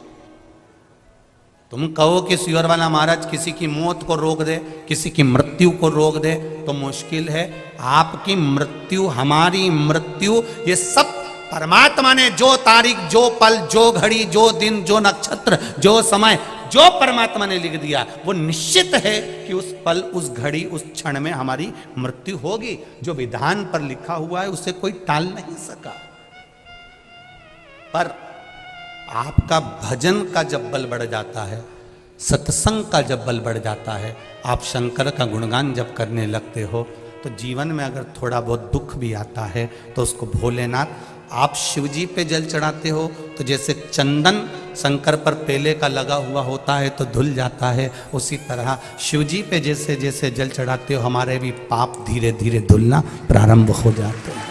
तुम कहो कि सियोर वाला महाराज किसी की मौत को रोक दे, किसी की मृत्यु को रोक दे, तो मुश्किल है। आपकी मृत्यु, हमारी मृत्यु, ये सब परमात्मा ने जो तारीख, जो पल, जो घड़ी, जो दिन, जो नक्षत्र, जो समय, जो परमात्मा ने लिख दिया, वो निश्चित है कि उस पल, उस घड़ी, उस क्षण में हमारी मृत्यु होगी। जो विधान पर लिखा हुआ है उसे कोई टाल नहीं सका। पर आपका भजन का जब बल बढ़ जाता है, सत्संग का जब बल बढ़ जाता है, आप शंकर का गुणगान जब करने लगते हो, तो जीवन में अगर थोड़ा बहुत दुख भी आता है तो उसको भोलेनाथ, आप शिवजी पे जल चढ़ाते हो तो जैसे चंदन शंकर पर पेले का लगा हुआ होता है तो धुल जाता है, उसी तरह शिवजी पे जैसे जैसे जल चढ़ाते हो हमारे भी पाप धीरे धीरे धुलना प्रारंभ हो जाते हैं।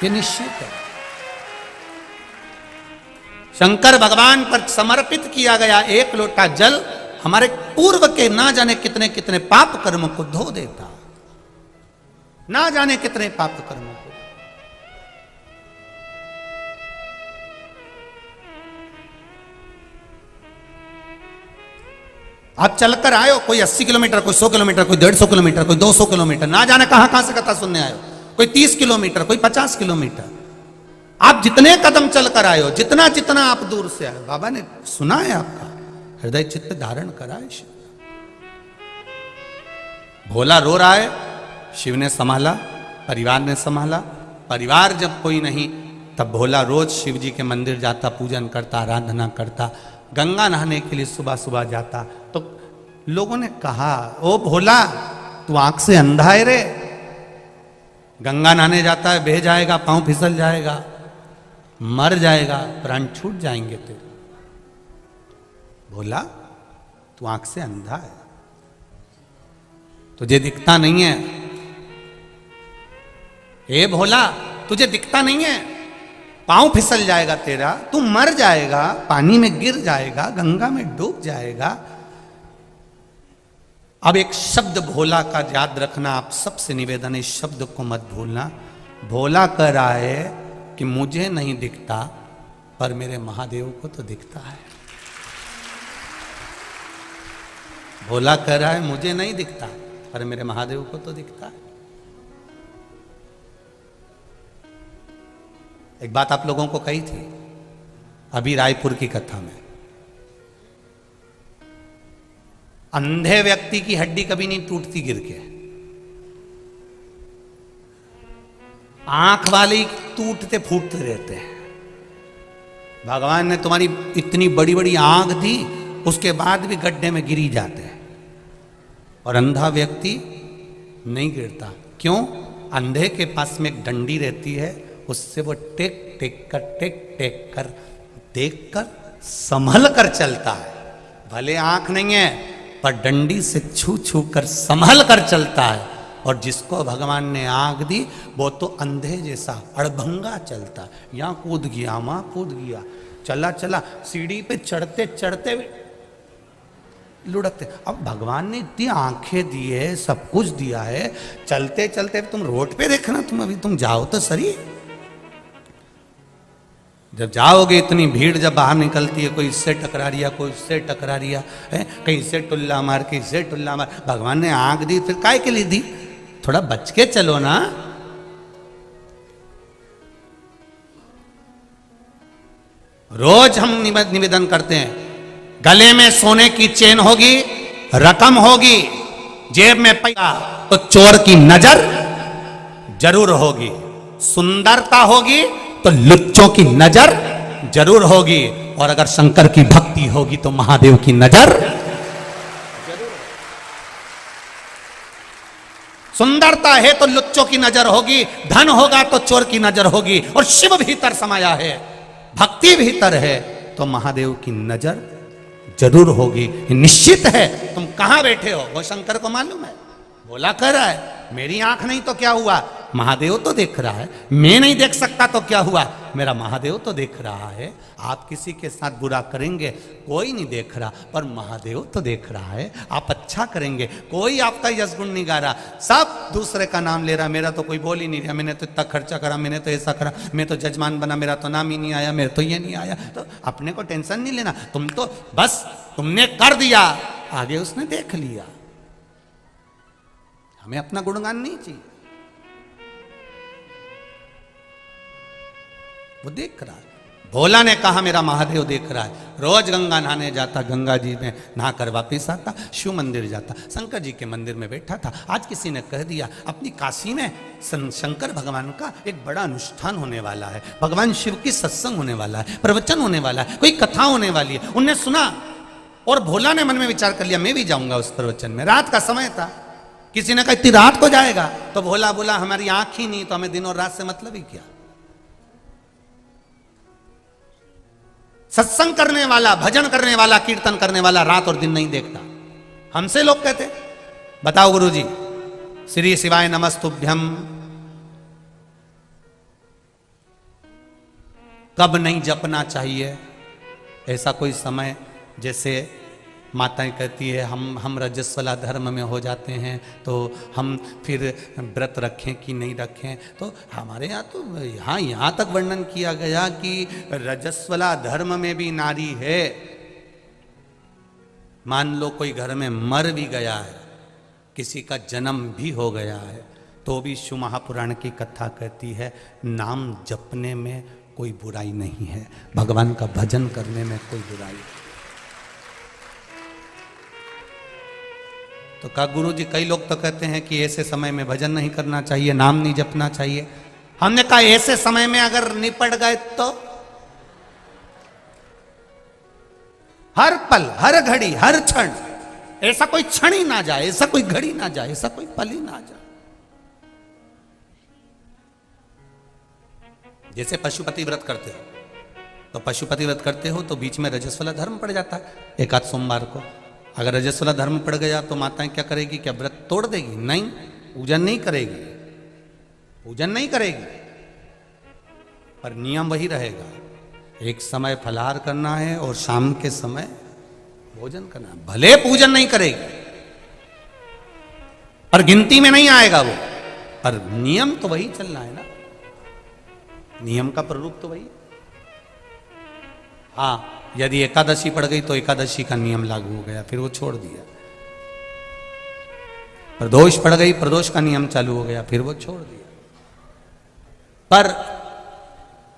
ये निश्चित है। शंकर भगवान पर समर्पित किया गया एक लोटा जल हमारे पूर्व के ना जाने कितने कितने पाप कर्म को धो देता। ना जाने कितने पाप कर्मों को। आप चलकर आए हो, कोई 80 किलोमीटर, कोई 100 किलोमीटर, कोई 150 किलोमीटर, कोई 200 किलोमीटर, ना जाने कहां कहां से कथा सुनने आए हो, कोई 30 किलोमीटर, कोई 50 किलोमीटर। आप जितने कदम चलकर आए हो, जितना जितना आप दूर से आए हो, बाबा ने सुना है आपका, हृदय चित्त धारण करा है शिव। भोला रो रहा है, शिव ने संभाला, परिवार ने संभाला। परिवार जब कोई नहीं, तब भोला रोज शिव जी के मंदिर जाता, पूजन करता, आराधना करता, गंगा नहाने के लिए सुबह सुबह जाता। तो लोगों ने कहा, ओ भोला तू आंख से अंधा है रे, गंगा नहाने जाता है, बह जाएगा, पांव फिसल जाएगा, मर जाएगा, प्राण छूट जाएंगे तेरे। भोला तू आंख से अंधा है, तुझे दिखता नहीं है। ए भोला तुझे दिखता नहीं है, पांव फिसल जाएगा तेरा, तू मर जाएगा, पानी में गिर जाएगा, गंगा में डूब जाएगा। अब एक शब्द भोला का याद रखना, आप सबसे निवेदन है, इस शब्द को मत भूलना। भोला कह रहा है कि मुझे नहीं दिखता, पर मेरे महादेव को तो दिखता है। भोला कह रहा है मुझे नहीं दिखता, पर मेरे महादेव को तो दिखता है। एक बात आप लोगों को कही थी अभी रायपुर की कथा में, अंधे व्यक्ति की हड्डी कभी नहीं टूटती गिर के, आंख वाले टूटते फूटते रहते हैं। भगवान ने तुम्हारी इतनी बड़ी बड़ी आंख दी, उसके बाद भी गड्ढे में गिरी जाते हैं, और अंधा व्यक्ति नहीं गिरता। क्यों? अंधे के पास में एक डंडी रहती है, उससे वो टेक टेक कर देख कर संभल कर चलता है। भले आंख नहीं है, पर डंडी से छू छू कर संभल कर चलता है। और जिसको भगवान ने आंख दी, वो तो अंधे जैसा अड़भंगा चलता है, यहाँ कूद गया, वहां कूद गया, चला चला, सीढ़ी पे चढ़ते चढ़ते लुढ़कते। अब भगवान ने इतनी आंखें दी है, सब कुछ दिया है, चलते चलते तुम रोड पे देखना, तुम जाओ तो सही। जब जाओगे, इतनी भीड़ जब बाहर निकलती है, कोई इससे टकरा रिया, कोई इससे टकरा रिया है, कहीं से टुल्ला मार, कहीं से टुल्ला मार। भगवान ने आंख दी, फिर काय के लिए दी? थोड़ा बच के चलो ना। रोज हम निवेदन करते हैं, गले में सोने की चेन होगी, रकम होगी, जेब में पैसा, तो चोर की नजर जरूर होगी। सुंदरता होगी तो लुच्चों की नजर जरूर होगी, और अगर शंकर की भक्ति होगी तो महादेव की नजर जरूर। सुंदरता है तो लुच्चों की नजर होगी, धन होगा तो चोर की नजर होगी, और शिव भीतर समाया है, भक्ति भीतर है, तो महादेव की नजर जरूर होगी। निश्चित है। तुम कहां बैठे हो वो शंकर को मालूम है। भोला कह रहा है मेरी आंख नहीं तो क्या हुआ, महादेव तो देख रहा है। मैं नहीं देख सकता तो क्या हुआ, मेरा महादेव तो देख रहा है। आप किसी के साथ बुरा करेंगे, कोई नहीं देख रहा, पर महादेव तो देख रहा है। आप अच्छा करेंगे, कोई आपका यश गुण नहीं गा रहा, सब दूसरे का नाम ले रहा। मेरा तो कोई बोल ही नहीं रहा, मैंने तो इतना खर्चा करा, मैंने तो ऐसा करा, मैं तो जजमान बना, मेरा तो नाम ही नहीं आया, मेरे तो ये नहीं आया। तो अपने को टेंशन नहीं लेना, तुम तो बस तुमने कर दिया, आगे उसने देख लिया। हमें अपना गुणगान नहीं चाहिए, वो देख रहा है। भोला ने कहा मेरा महादेव देख रहा है। रोज गंगा नहाने जाता, गंगा जी में नहाकर वापिस आता, शिव मंदिर जाता, शंकर जी के मंदिर में बैठा था। आज किसी ने कह दिया अपनी काशी में शंकर भगवान का एक बड़ा अनुष्ठान होने वाला है, भगवान शिव की सत्संग होने वाला है, प्रवचन होने वाला है, कोई कथा होने वाली है। उनने सुना और भोला ने मन में विचार कर लिया मैं भी जाऊंगा उस प्रवचन में। रात का समय था, किसी ने कहा इतनी रात को जाएगा, तो भोला बोला हमारी आंख ही नहीं, तो हमें दिन और रात से मतलब ही क्या। सत्संग करने वाला, भजन करने वाला, कीर्तन करने वाला रात और दिन नहीं देखता। हमसे लोग कहते बताओ गुरुजी, श्री शिवाय नमस्तुभ्यम कब नहीं जपना चाहिए? ऐसा कोई समय जैसे माताएं कहती है हम रजस्वला धर्म में हो जाते हैं तो हम फिर व्रत रखें कि नहीं रखें। तो हमारे यहाँ तो यहाँ तक वर्णन किया गया कि रजस्वला धर्म में भी नारी है। मान लो कोई घर में मर भी गया है, किसी का जन्म भी हो गया है, तो भी शिव महापुराण की कथा कहती है नाम जपने में कोई बुराई नहीं है, भगवान का भजन करने में कोई बुराई नहीं। तो कहा गुरु जी कई लोग तो कहते हैं कि ऐसे समय में भजन नहीं करना चाहिए, नाम नहीं जपना चाहिए। हमने कहा ऐसे समय में अगर निपट गए तो हर पल, हर घड़ी, हर क्षण, ऐसा कोई क्षण ही ना जाए, ऐसा कोई घड़ी ना जाए, ऐसा कोई पल ही ना जाए। जैसे पशुपति व्रत करते हो, तो पशुपति व्रत करते हो तो बीच में रजस्वला धर्म पड़ जाता है एक आध सोमवार को। अगर रजस्वला धर्म पड़ गया तो माताएं क्या करेगी? क्या व्रत तोड़ देगी? नहीं, पूजन नहीं करेगी, पूजन नहीं करेगी, पर नियम वही रहेगा। एक समय फलाहार करना है और शाम के समय भोजन करना है। भले पूजन नहीं करेगी पर गिनती में नहीं आएगा वो, पर नियम तो वही चलना है ना, नियम का प्ररूप तो वही। हाँ, यदि एकादशी पड़ गई तो एकादशी का नियम लागू हो गया, फिर वो छोड़ दिया। प्रदोष पड़ गई, प्रदोष का नियम चालू हो गया, फिर वो छोड़ दिया। पर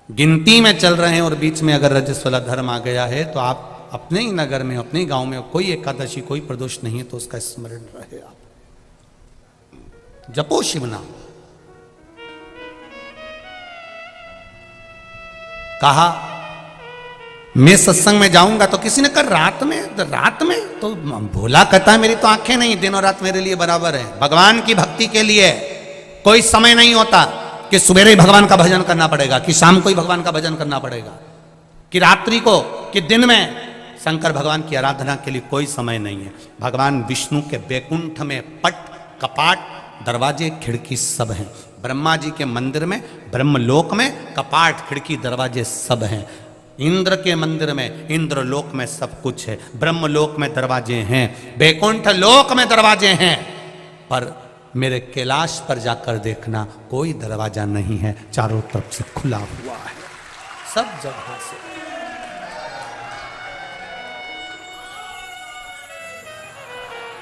गिनती में चल रहे हैं और बीच में अगर रजस्वला धर्म आ गया है तो आप अपने ही नगर में, अपने ही गांव में कोई एकादशी, कोई प्रदोष नहीं है तो उसका स्मरण रहे, आप जपो शिव नाम। कहा मैं सत्संग में जाऊंगा तो किसी ने कहा रात में तो भोला कहता है मेरी तो आंखें नहीं, दिनों रात मेरे लिए बराबर है। भगवान की भक्ति के लिए कोई समय नहीं होता कि सवेरे ही भगवान का भजन करना पड़ेगा, कि शाम को ही भगवान का भजन करना पड़ेगा, कि रात्रि को, कि दिन में। शंकर भगवान की आराधना के लिए कोई समय नहीं है। भगवान विष्णु के बैकुंठ में पट, कपाट, दरवाजे, खिड़की सब हैं। ब्रह्मा जी के मंदिर में, ब्रह्मलोक में कपाट, खिड़की, दरवाजे सब हैं। इंद्र के मंदिर में, इंद्र लोक में सब कुछ है। ब्रह्मलोक में दरवाजे हैं, बैकुंठ लोक में दरवाजे हैं, पर मेरे कैलाश पर जाकर देखना कोई दरवाजा नहीं है, चारों तरफ से खुला हुआ है सब जगह से।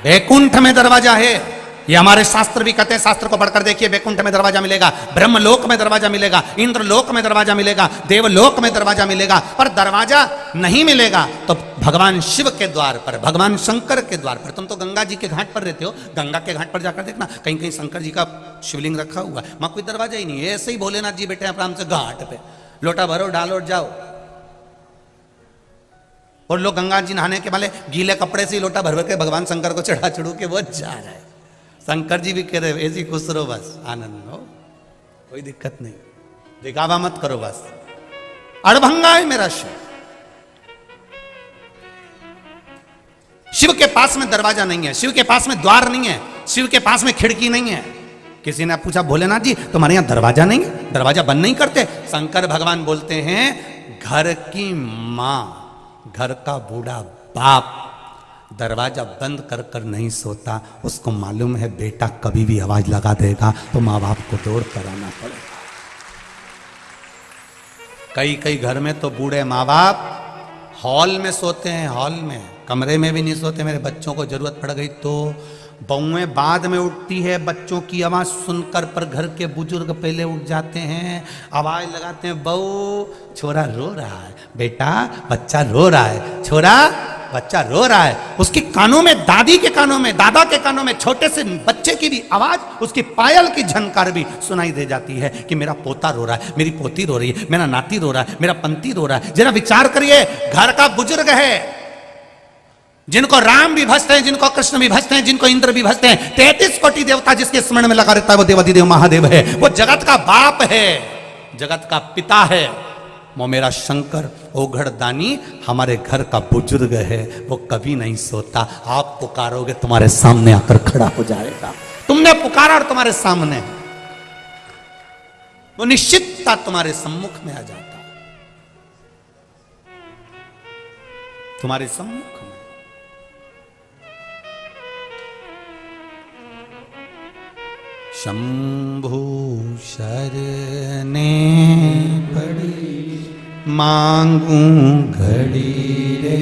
बैकुंठ में दरवाजा है, ये हमारे शास्त्र भी कहते हैं। शास्त्र को पढ़कर देखिए, बैकुंठ में दरवाजा मिलेगा, ब्रह्मलोक में दरवाजा मिलेगा, इंद्रलोक में दरवाजा मिलेगा, देवलोक में दरवाजा मिलेगा, पर दरवाजा नहीं मिलेगा तो भगवान शिव के द्वार पर, भगवान शंकर के द्वार पर। तुम तो गंगा जी के घाट पर रहते हो, गंगा के घाट पर जाकर देखना, कहीं कहीं शंकर जी का शिवलिंग रखा हुआ है, वहां कोई दरवाजा ही नहीं है। ऐसे ही भोलेनाथ जी बैठे हैं आराम से घाट पे, लोटा भरो, डालो, जाओ। और लोग गंगा जी नहाने के वाले गीले कपड़े से लोटा भर भर के भगवान शंकर को चढ़ा चढ़ू के वो जा रहा है। शंकर जी भी कह रहे ऐसी खुश रहो, बस आनंद हो, कोई दिक्कत नहीं, दिखावा मत करो, बस अड़भंगा है मेरा शिव। शिव के पास में दरवाजा नहीं है, शिव के पास में द्वार नहीं है, शिव के पास में खिड़की नहीं है। किसी ने पूछा भोलेनाथ जी तुम्हारे यहां दरवाजा नहीं है, दरवाजा बंद नहीं करते? शंकर भगवान बोलते हैं घर की मां, घर का बूढ़ा बाप दरवाजा बंद कर कर नहीं सोता, उसको मालूम है बेटा कभी भी आवाज लगा देगा तो माँ बाप को दौड़ कर आना पड़ेगा। कई कई घर में तो बूढ़े माँ बाप हॉल में सोते हैं, हॉल में, कमरे में भी नहीं सोते। मेरे बच्चों को जरूरत पड़ गई तो बहुएं बाद में उठती है बच्चों की आवाज सुनकर, पर घर के बुजुर्ग पहले उठ जाते हैं, आवाज लगाते हैं, बहू छोरा रो रहा है, बेटा बच्चा रो रहा है, छोरा बच्चा रो रहा है। उसके कानों में, दादी के कानों में, दादा के कानों में, छोटे से बच्चे की भी आवाज, उसकी पायल की झनकार भी सुनाई दे जाती है कि मेरा पोता रो रहा है, मेरी पोती रो रही है, मेरा नाती रो रहा है, मेरा पंती रो रहा है। जरा विचार करिए, घर का बुजुर्ग है, जिनको राम भी भजते हैं, जिनको कृष्ण भी भजते हैं, जिनको इंद्र भी भजते हैं, 33 कोटि देवता जिसके स्मरण में लगा रहता है वो देवाधिदेव महादेव है, वो जगत का बाप है, जगत का पिता है। वो मेरा शंकर ओघड़दानी हमारे घर का बुजुर्ग है, वो कभी नहीं सोता। आप पुकारोगे तुम्हारे सामने आकर खड़ा हो जाएगा। तुमने पुकारा और तुम्हारे सामने, वो निश्चितता तुम्हारे सम्मुख में आ जाता, तुम्हारे सम्मुख में। शंभु शरणे पड़ी मांगू घड़ी रे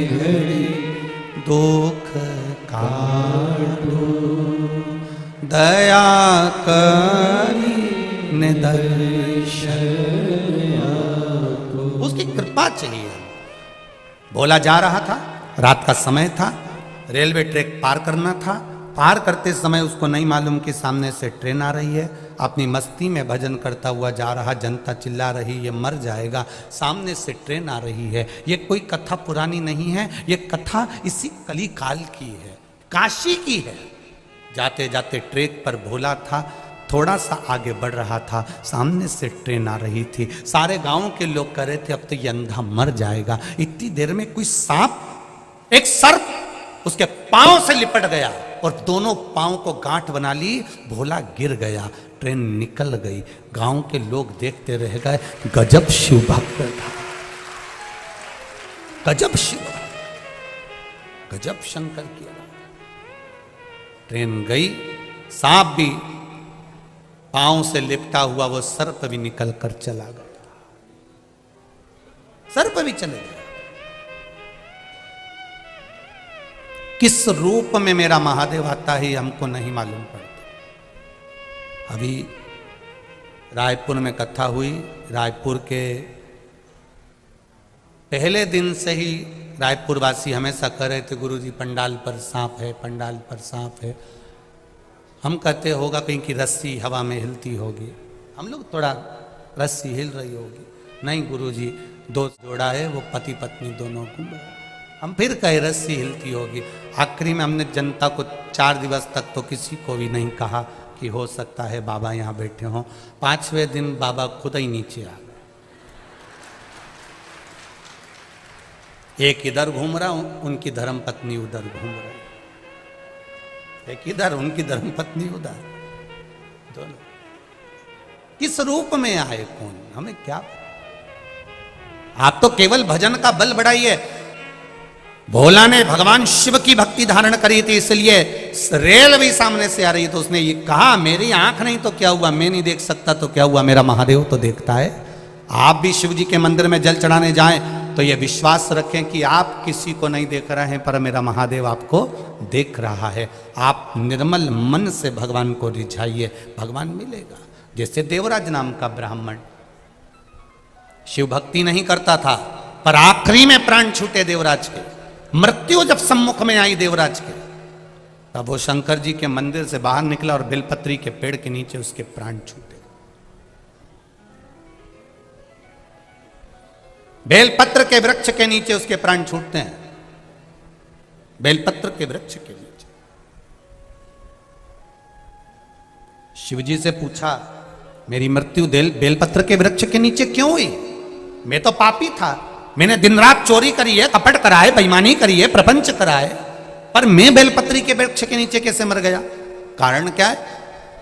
घड़ी दुख काटो दया करी निदर्शन। उसकी कृपा चाहिए। भोला जा रहा था, रात का समय था, रेलवे ट्रैक पार करना था। पार करते समय उसको नहीं मालूम कि सामने से ट्रेन आ रही है। अपनी मस्ती में भजन करता हुआ जा रहा, जनता चिल्ला रही ये मर जाएगा, सामने से ट्रेन आ रही है। ये कोई कथा पुरानी नहीं है, ये कथा इसी कली काल की है, काशी की है। जाते जाते ट्रैक पर भोला था, थोड़ा सा आगे बढ़ रहा था, सामने से ट्रेन आ रही थी। सारे गांव के लोग कह रहे थे अब तो ये अंधा मर जाएगा। इतनी देर में कोई सांप, एक सर्प उसके पांव से लिपट गया और दोनों पांव को गांठ बना ली। भोला गिर गया, ट्रेन निकल गई। गांव के लोग देखते रह गए। गजब शिव भक्त था, गजब शिव, गजब शंकर किया। ट्रेन गई, सांप भी पांव से लिपटा हुआ, वो सर्प भी निकल कर चला गया, सर्प भी चले गए। किस रूप में मेरा महादेव आता है हमको नहीं मालूम पड़ता। अभी रायपुर में कथा हुई। रायपुर के पहले दिन से ही रायपुर वासी हमेशा कह रहे थे गुरुजी पंडाल पर सांप है, पंडाल पर सांप है। हम कहते होगा कहीं की रस्सी हवा में हिलती होगी, हम लोग थोड़ा रस्सी हिल रही होगी। नहीं गुरुजी, दो जोड़ा है, वो पति पत्नी दोनों घूम रहे। हम फिर कहे रस्सी हिलती होगी। आखिरी में हमने जनता को 4 दिवस तक तो किसी को भी नहीं कहा कि हो सकता है बाबा यहाँ बैठे हों। 5वें दिन बाबा खुद ही नीचे आ गए। एक इधर घूम रहा हूं, उनकी धर्म पत्नी उधर घूम रही, एक इधर उनकी धर्म पत्नी उधर, दोनों किस रूप में आए कौन हमें क्या पता। आप तो केवल भजन का बल बढ़ाइए। भोला ने भगवान शिव की भक्ति धारण करी थी, इसलिए रेल भी सामने से आ रही तो उसने ये कहा मेरी आंख नहीं तो क्या हुआ, मैं नहीं देख सकता तो क्या हुआ, मेरा महादेव तो देखता है। आप भी शिव जी के मंदिर में जल चढ़ाने जाएं तो ये विश्वास रखें कि आप किसी को नहीं देख रहे हैं पर मेरा महादेव आपको देख रहा है। आप निर्मल मन से भगवान को रिझाइए, भगवान मिलेगा। जैसे देवराज नाम का ब्राह्मण शिव भक्ति नहीं करता था, पर आखिरी में प्राण छूटे देवराज के, मृत्यु जब सम्मुख में आई देवराज के, तब वो शंकर जी के मंदिर से बाहर निकला और बेलपत्री के पेड़ के नीचे उसके प्राण छूटे। बेलपत्र के वृक्ष के नीचे उसके प्राण छूटते हैं, बेलपत्र के वृक्ष के नीचे। शिवजी से पूछा मेरी मृत्यु बेलपत्र के वृक्ष के नीचे क्यों हुई? मैं तो पापी था, मैंने दिन रात चोरी करी है, कपट कराए, बेईमानी करी है, प्रपंच कराए, पर मैं बेलपत्री के वृक्ष के नीचे कैसे मर गया? कारण क्या है?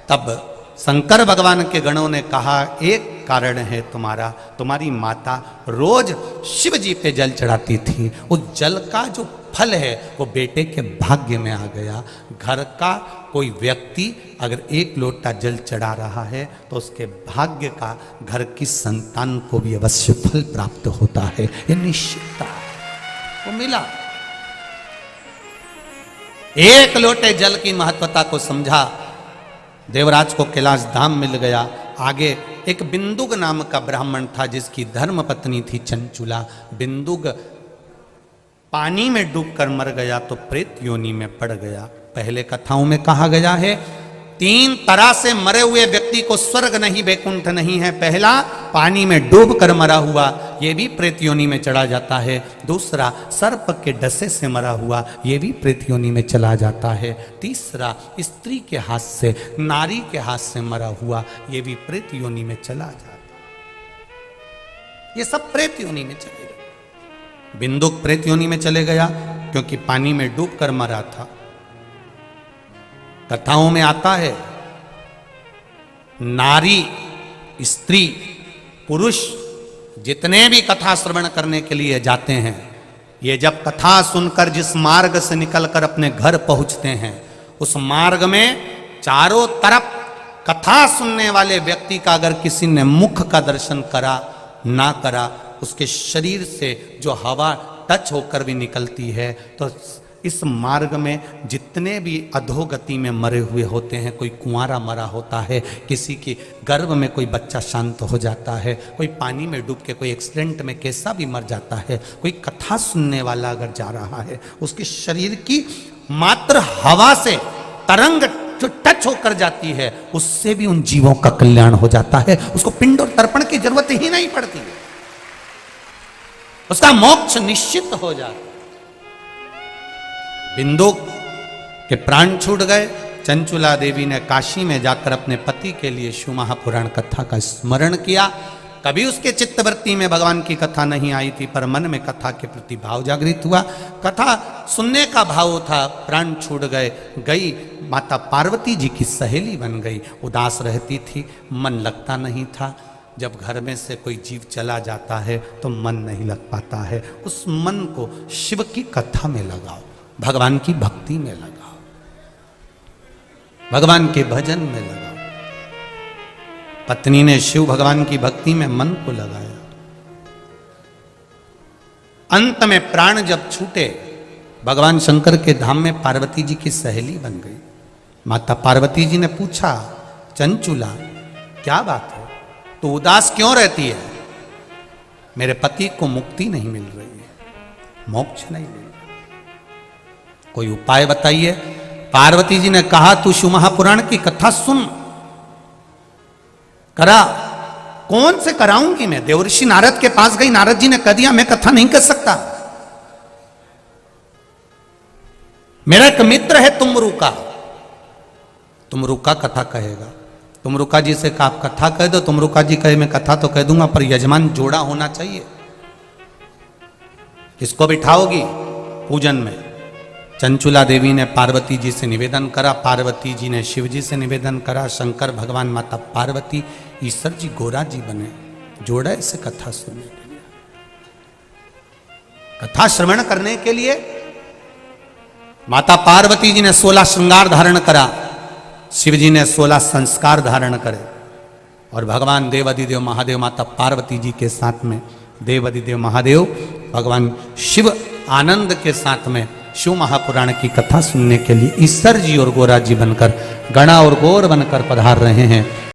तब शंकर भगवान के गणों ने कहा एक कारण है तुम्हारा, तुम्हारी माता रोज शिव जी पे जल चढ़ाती थी, उस जल का जो फल है वो बेटे के भाग्य में आ गया। घर का कोई व्यक्ति अगर 1 लोटा जल चढ़ा रहा है तो उसके भाग्य का घर की संतान को भी अवश्य फल प्राप्त होता है, ये निश्चितता वो मिला। 1 लोटे जल की महत्वता को समझा, देवराज को कैलाश धाम मिल गया। आगे एक बिंदुक नाम का ब्राह्मण था जिसकी धर्म पत्नी थी चंचुला। बिंदुक पानी में डूबकर मर गया तो प्रेत योनि में पड़ गया। पहले कथाओं में कहा गया है 3 तरह से मरे हुए व्यक्ति को स्वर्ग नहीं वैकुंठ नहीं है। पहला, पानी में डूब कर मरा हुआ, ये भी प्रेत योनि में चला जाता है। दूसरा, सर्प के डसे से मरा हुआ, ये भी प्रेत योनि में चला जाता है। तीसरा, स्त्री के हाथ से, नारी के हाथ से मरा हुआ, ये भी प्रेत योनि में चला जाता है। ये सब प्रेत योनि में चले गए। बिंदुक प्रेत योनि में चले गया क्योंकि पानी में डूब कर मरा था। कथाओं में आता है नारी, स्त्री, पुरुष जितने भी कथा श्रवण करने के लिए जाते हैं, ये जब कथा सुनकर जिस मार्ग से निकलकर अपने घर पहुंचते हैं, उस मार्ग में चारों तरफ कथा सुनने वाले व्यक्ति का अगर किसी ने मुख का दर्शन करा ना करा, उसके शरीर से जो हवा टच होकर भी निकलती है, तो इस मार्ग में जितने भी अधोगति में मरे हुए होते हैं, कोई कुंवारा मरा होता है, किसी की गर्भ में कोई बच्चा शांत हो जाता है, कोई पानी में डूब के कोई एक्सीडेंट में कैसा भी मर जाता है, कोई कथा सुनने वाला अगर जा रहा है, उसके शरीर की मात्र हवा से तरंग जो टच होकर जाती है, उससे भी उन जीवों का कल्याण हो जाता है। उसको पिंड और तर्पण की जरूरत ही नहीं पड़ती है, उसका मोक्ष निश्चित हो जाता है। बिंदु के प्राण छूट गए, चंचुला देवी ने काशी में जाकर अपने पति के लिए शिव महापुराण कथा का स्मरण किया। कभी उसके चित्तवृत्ति में भगवान की कथा नहीं आई थी, पर मन में कथा के प्रति भाव जागृत हुआ, कथा सुनने का भाव था, प्राण छूट गए। गई माता पार्वती जी की सहेली बन गई, उदास रहती थी, मन लगता नहीं था। जब घर में से कोई जीव चला जाता है तो मन नहीं लग पाता है, उस मन को शिव की कथा में लगाओ, भगवान की भक्ति में लगाओ, भगवान के भजन में लगाओ। पत्नी ने शिव भगवान की भक्ति में मन को लगाया। अंत में प्राण जब छूटे, भगवान शंकर के धाम में पार्वती जी की सहेली बन गई। माता पार्वती जी ने पूछा, चंचुला क्या बात है, तू उदास क्यों रहती है? मेरे पति को मुक्ति नहीं मिल रही है, मोक्ष नहीं मिल रहा, कोई उपाय बताइए। पार्वती जी ने कहा, तू शिव महापुराण की कथा सुन, करा। कौन से कराऊंगी मैं? देवर्षि नारद के पास गई, नारद जी ने कह दिया मैं कथा नहीं कर सकता। मेरा एक मित्र है तुमरुका, तुमरुका कथा कहेगा। तुमरुका जी से कहा आप कथा कह दो, तुमरुका जी कहे मैं कथा तो कह दूंगा, पर यजमान जोड़ा होना चाहिए। किसको बिठाओगी पूजन में? चंचुला देवी ने पार्वती जी से निवेदन करा, पार्वती जी ने शिव जी से निवेदन करा, शंकर भगवान, माता पार्वती, ईश्वर जी, गोरा जी बने जोड़ा इसे कथा सुनने के लिए, कथा श्रवण करने के लिए। माता पार्वती जी ने 16 श्रृंगार धारण करा, शिव जी ने 16 संस्कार धारण करे, और भगवान देवादिदेव महादेव माता पार्वती जी के साथ में देवादिदेव महादेव भगवान शिव आनंद के साथ में शिव महापुराण की कथा सुनने के लिए ईश्वर जी और गोरा जी बनकर, गणा और गौर बनकर पधार रहे हैं।